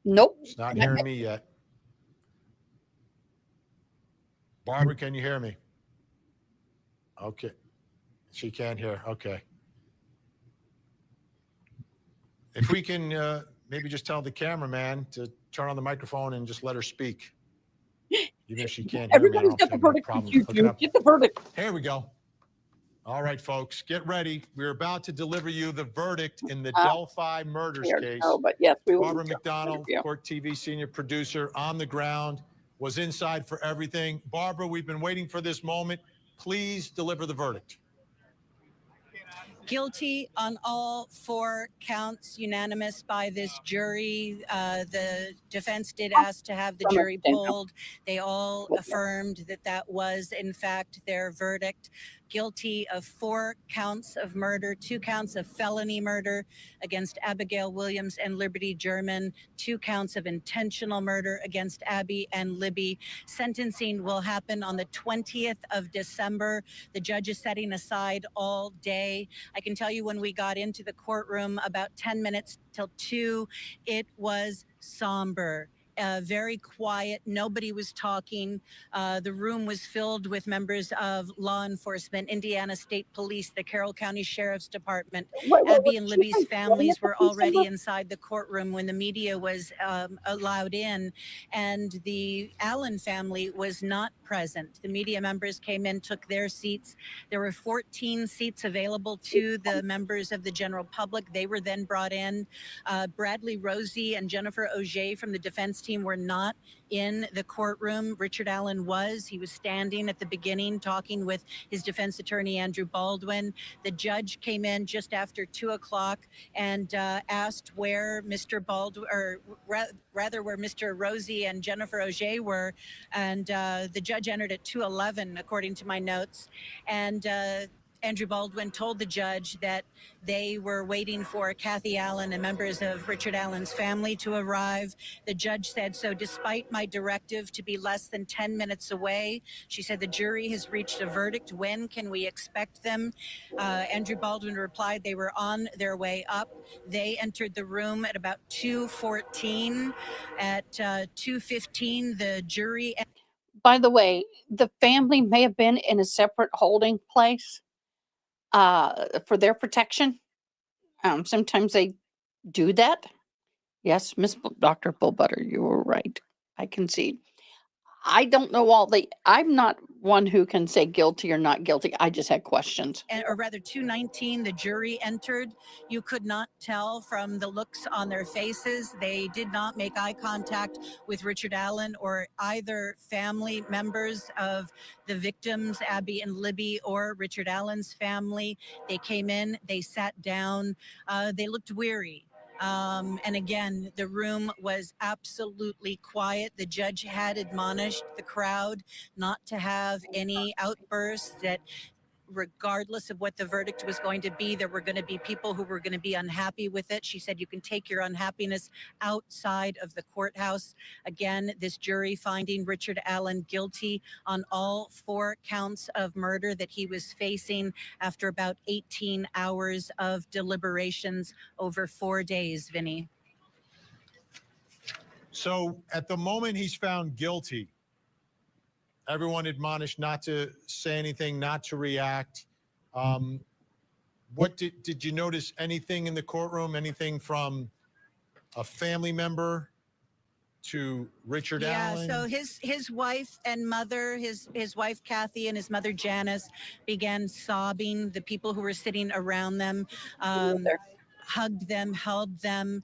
Nope. She's not hearing me yet. Barbara, can you hear me? Okay. She can't hear. Okay. If we can maybe just tell the cameraman to turn on the microphone and just let her speak. Even if she can't hear me. Everybody's got the verdict. Get the verdict. Here we go. All right, folks, get ready. We're about to deliver you the verdict in the Delphi murders case. No, but yes, we will. Barbara McDonald, Court TV senior producer, on the ground, was inside for everything. Barbara, we've been waiting for this moment. Please deliver the verdict. Guilty on all 4 counts, unanimous by this jury. The defense did ask to have the jury polled. They all affirmed that that was, in fact, their verdict. Guilty of 4 counts of murder, 2 counts of felony murder against Abigail Williams and Liberty German, 2 counts of intentional murder against Abby and Libby. Sentencing will happen on the 20th of December. The judge is setting aside all day. I can tell you when we got into the courtroom about 10 minutes till 2, it was somber. Very quiet. Nobody was talking. The room was filled with members of law enforcement, Indiana State Police, the Carroll County Sheriff's Department. Abby and Libby's families were already inside the courtroom when the media was allowed in, and the Allen family was not present. The media members came in, took their seats. There were 14 seats available to the members of the general public. They were then brought in. Bradley Rosie and Jennifer Auger from the defense team were not in the courtroom. Richard Allen was. He was standing at the beginning talking with his defense attorney, Andrew Baldwin. The judge came in just after 2 o'clock and asked where Mr. Baldwin, or rather where Mr. Rosie and Jennifer Auger were. And the judge entered at 2:11, according to my notes. And Andrew Baldwin told the judge that they were waiting for Kathy Allen and members of Richard Allen's family to arrive. The judge said, so despite my directive to be less than 10 minutes away, she said the jury has reached a verdict. When can we expect them? Andrew Baldwin replied they were on their way up. They entered the room at about 2:14. At 2:15, the jury... By the way, the family may have been in a separate holding place for their protection. Sometimes they do that. Yes, Dr. Bullbutter, you were right. I concede. I don't know I'm not one who can say guilty or not guilty. I just had questions. Or rather 2:19, the jury entered. You could not tell from the looks on their faces. They did not make eye contact with Richard Allen or either family members of the victims, Abby and Libby, or Richard Allen's family. They came in, they sat down, they looked weary. And again, the room was absolutely quiet. The judge had admonished the crowd not to have any outbursts, that regardless of what the verdict was going to be, there were going to be people who were going to be unhappy with it. She said, you can take your unhappiness outside of the courthouse. Again, this jury finding Richard Allen guilty on all 4 counts of murder that he was facing after about 18 hours of deliberations over 4 days, Vinny. So at the moment he's found guilty, everyone admonished not to say anything, not to react. What did you notice anything in the courtroom? Anything from a family member to Richard Allen? So his wife and mother, his wife Kathy and his mother Janice began sobbing. The people who were sitting around them hugged them, held them.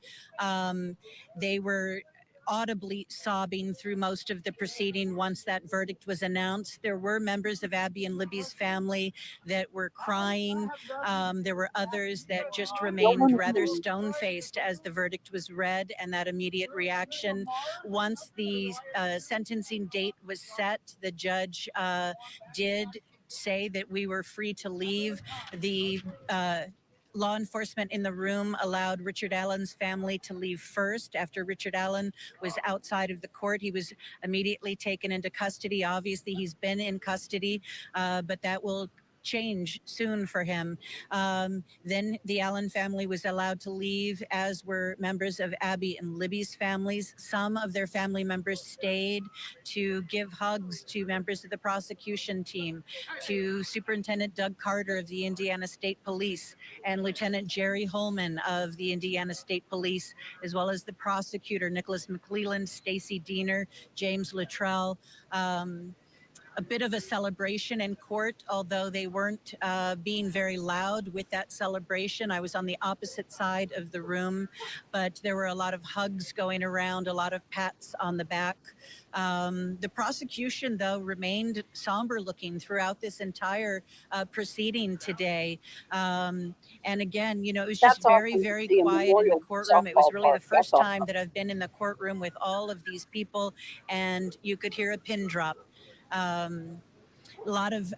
They were audibly sobbing through most of the proceeding once that verdict was announced. There were members of Abby and Libby's family that were crying. There were others that just remained rather stone-faced as the verdict was read, and that immediate reaction. Once the sentencing date was set, the judge did say that we were free to leave. The law enforcement in the room allowed Richard Allen's family to leave first. After Richard Allen was outside of the court, he was immediately taken into custody. Obviously, he's been in custody, but that will change soon for him. Then the Allen family was allowed to leave, as were members of Abby and Libby's families. Some of their family members stayed to give hugs to members of the prosecution team, to Superintendent Doug Carter of the Indiana State Police and Lieutenant Jerry Holman of the Indiana State Police, as well as the prosecutor, Nicholas McClelland, Stacy Diener, James Luttrell. A bit of a celebration in court, although they weren't being very loud with that celebration. I was on the opposite side of the room, but there were a lot of hugs going around, a lot of pats on the back. The prosecution, though, remained somber looking throughout this entire proceeding today. And again, it was just very, very quiet in the courtroom. It was really the first time that I've been in the courtroom with all of these people, and you could hear a pin drop. A lot of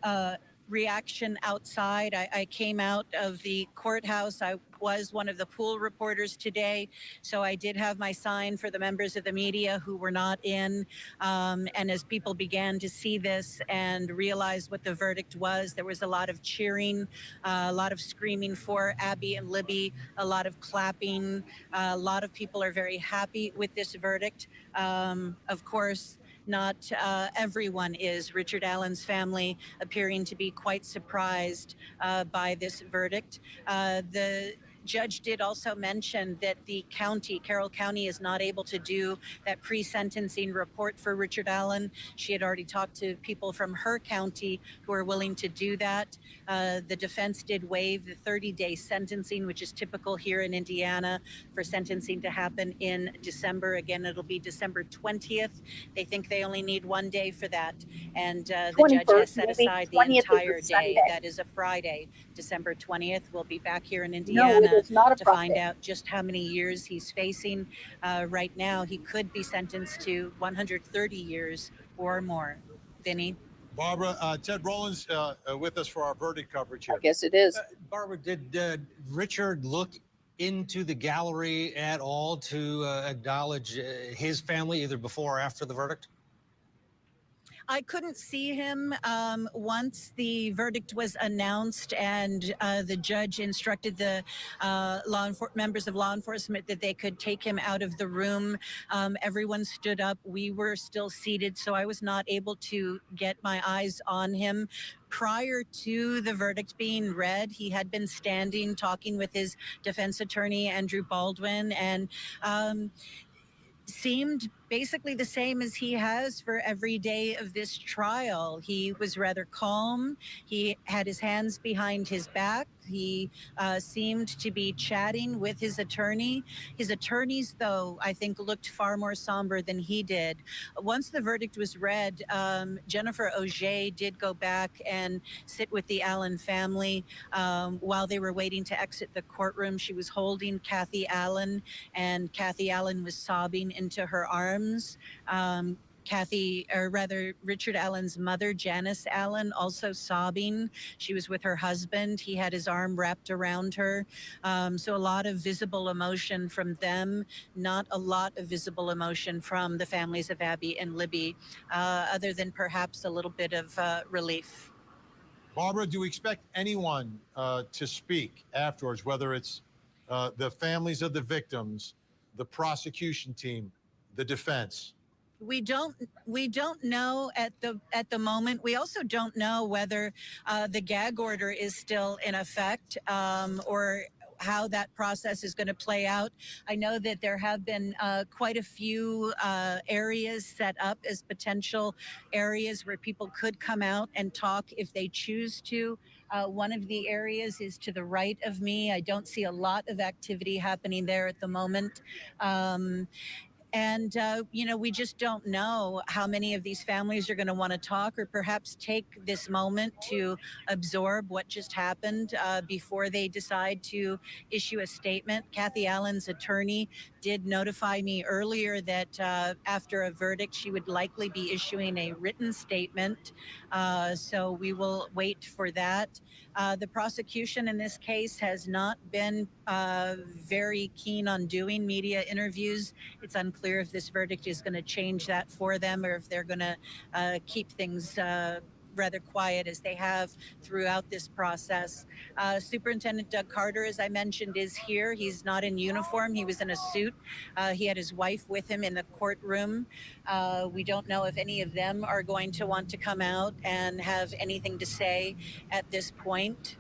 reaction outside. I came out of the courthouse. I was one of the pool reporters today, so I did have my sign for the members of the media who were not in. And as people began to see this and realize what the verdict was, there was a lot of cheering, a lot of screaming for Abby and Libby, a lot of clapping. A lot of people are very happy with this verdict. Of course, not everyone is. Richard Allen's family appearing to be quite surprised by this verdict. The judge did also mention that the county, Carroll County, is not able to do that pre-sentencing report for Richard Allen. She had already talked to people from her county who are willing to do that. The defense did waive the 30-day sentencing, which is typical here in Indiana for sentencing to happen in December. Again, it'll be December 20th. They think they only need 1 day for that. And the judge has set aside the entire day. That is a Friday, December 20th. We'll be back here in Indiana to find out just how many years he's facing. Right now, he could be sentenced to 130 years or more. Vinny? Barbara, Ted Rowland's with us for our verdict coverage I here. guess it is. Barbara, did Richard look into the gallery at all to acknowledge his family either before or after the verdict? I couldn't see him once the verdict was announced and the judge instructed the members of law enforcement that they could take him out of the room. Everyone stood up. We were still seated, so I was not able to get my eyes on him. Prior to the verdict being read, he had been standing talking with his defense attorney, Andrew Baldwin, and seemed basically the same as he has for every day of this trial. He was rather calm. He had his hands behind his back. He seemed to be chatting with his attorney. His attorneys, though, I think looked far more somber than he did. Once the verdict was read, Jennifer Auger did go back and sit with the Allen family while they were waiting to exit the courtroom. She was holding Kathy Allen, and Kathy Allen was sobbing into her arms. Richard Allen's mother, Janice Allen, also sobbing. She was with her husband. He had his arm wrapped around her. So a lot of visible emotion from them, not a lot of visible emotion from the families of Abby and Libby, other than perhaps a little bit of relief. Barbara, do we expect anyone to speak afterwards, whether it's the families of the victims, the prosecution team, the defense? We don't know at the moment. We also don't know whether the gag order is still in effect or how that process is going to play out. I know that there have been quite a few areas set up as potential areas where people could come out and talk if they choose to. One of the areas is to the right of me. I don't see a lot of activity happening there at the moment. And, we just don't know how many of these families are going to want to talk or perhaps take this moment to absorb what just happened before they decide to issue a statement. Kathy Allen's attorney did notify me earlier that after a verdict, she would likely be issuing a written statement. So we will wait for that. The prosecution in this case has not been very keen on doing media interviews. It's unclear if this verdict is going to change that for them or if they're going to keep things rather quiet as they have throughout this process. Superintendent Doug Carter, as I mentioned, is here. He's not in uniform. He was in a suit. He had his wife with him in the courtroom. We don't know if any of them are going to want to come out and have anything to say at this point.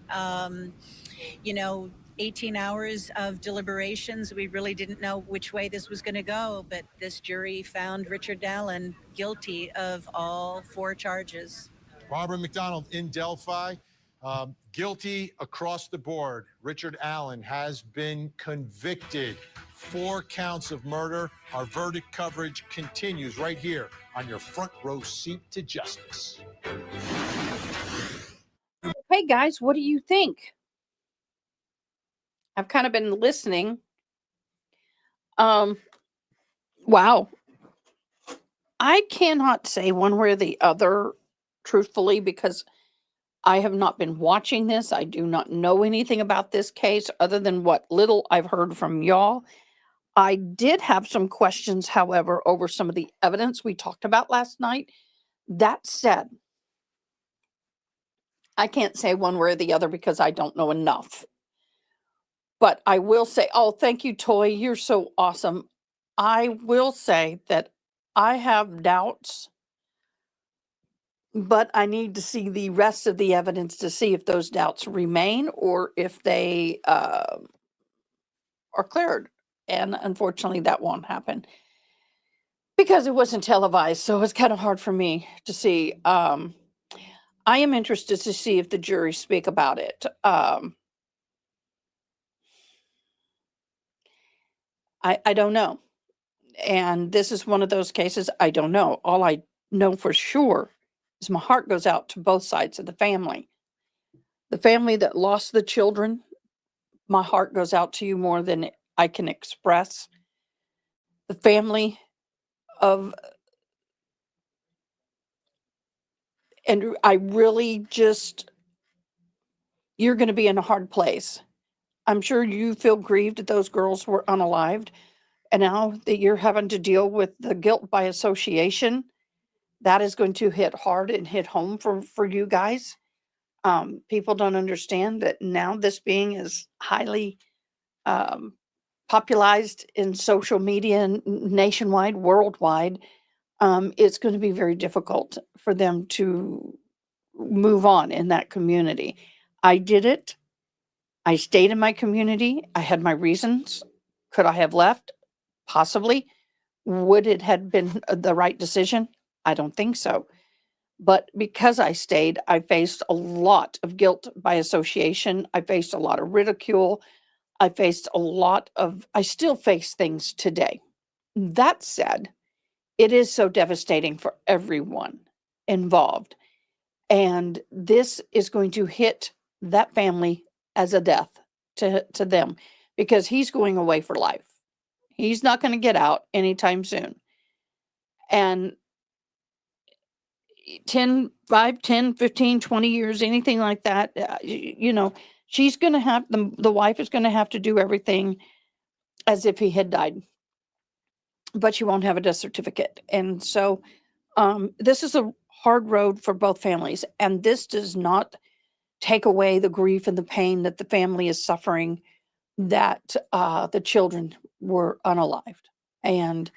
18 hours of deliberations. We really didn't know which way this was going to go, but this jury found Richard Allen guilty of all 4 charges. Barbara McDonald in Delphi, guilty across the board. Richard Allen has been convicted. 4 counts of murder. Our verdict coverage continues right here on your front row seat to justice. Hey guys, what do you think? I've kind of been listening. Wow. I cannot say one way or the other, truthfully, because I have not been watching this. I do not know anything about this case other than what little I've heard from y'all. I did have some questions, however, over some of the evidence we talked about last night. That said, I can't say one way or the other because I don't know enough. But I will say, oh, thank you, Toy. You're so awesome. I will say that I have doubts, but I need to see the rest of the evidence to see if those doubts remain or if they are cleared. And unfortunately, that won't happen because it wasn't televised. So it's kind of hard for me to see. I am interested to see if the jury speak about it. I don't know. And this is one of those cases I don't know. All I know for sure is my heart goes out to both sides of the family. The family that lost the children, my heart goes out to you more than I can express. The family of And I really just, you're going to be in a hard place. I'm sure you feel grieved that those girls were unalived. And now that you're having to deal with the guilt by association, that is going to hit hard and hit home for you guys. People don't understand that now this being is highly popularized in social media nationwide, worldwide. It's going to be very difficult for them to move on in that community. I did it. I stayed in my community. I had my reasons. Could I have left? Possibly. Would it have been the right decision? I don't think so. But because I stayed, I faced a lot of guilt by association. I faced a lot of ridicule. I still face things today. That said, it is so devastating for everyone involved. And this is going to hit that family as a death to them, because he's going away for life. He's not going to get out anytime soon. And 5, 10, 15, 20 years, anything like that, she's going to have, the wife is going to have to do everything as if he had died. But she won't have a death certificate. And so this is a hard road for both families. And this does not take away the grief and the pain that the family is suffering, that the children were unalived. And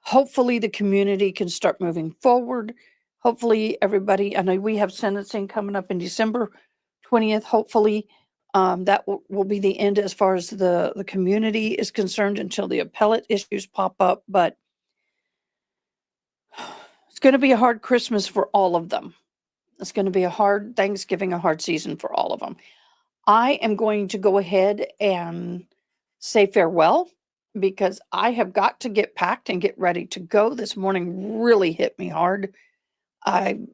hopefully the community can start moving forward. Hopefully everybody, I know we have sentencing coming up in December 20th. Hopefully that will be the end as far as the community is concerned until the appellate issues pop up. But it's going to be a hard Christmas for all of them. It's going to be a hard Thanksgiving, a hard season for all of them. I am going to go ahead and say farewell, because I have got to get packed and get ready to go. This morning really hit me hard. I'm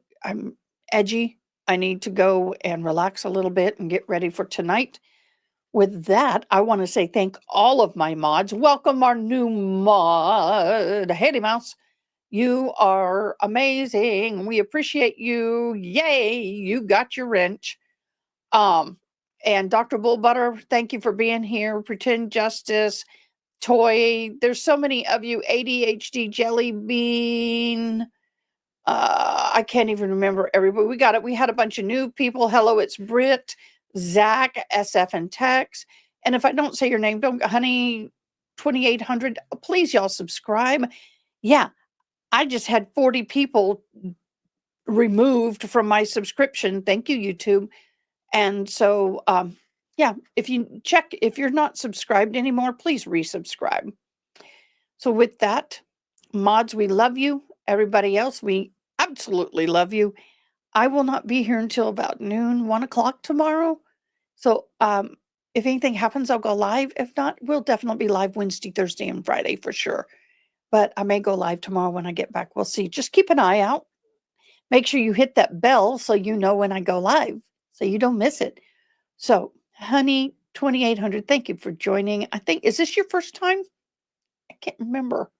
edgy. I need to go and relax a little bit and get ready for tonight. With that, I want to say thank all of my mods. Welcome our new mod, Hattie Mouse. You are amazing. We appreciate you. Yay, you got your wrench. And Dr. Bullbutter, thank you for being here. Pretend Justice, Toy. There's so many of you. ADHD Jelly Bean. I can't even remember everybody. We got it. We had a bunch of new people. Hello, it's Britt, Zach, SF and Tex. And if I don't say your name, honey, 2800, please y'all subscribe. Yeah, I just had 40 people removed from my subscription. Thank you, YouTube. And so, yeah, if you're not subscribed anymore, please resubscribe. So with that, mods, we love you. Everybody else, we absolutely love you. I will not be here until about noon, 1 o'clock tomorrow. So if anything happens, I'll go live. If not, we'll definitely be live Wednesday, Thursday, and Friday for sure. But I may go live tomorrow when I get back. We'll see. Just keep an eye out. Make sure you hit that bell so you know when I go live, so you don't miss it. So, honey, 2800, thank you for joining. I think, is this your first time? I can't remember.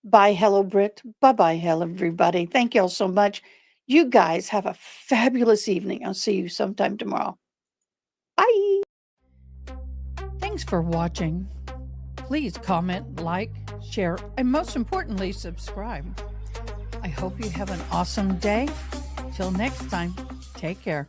Bye, hello, Britt. Bye-bye, hello, everybody. Thank you all so much. You guys have a fabulous evening. I'll see you sometime tomorrow. Bye. Thanks for watching. Please comment, like, share, and most importantly, subscribe. I hope you have an awesome day. Till next time, take care.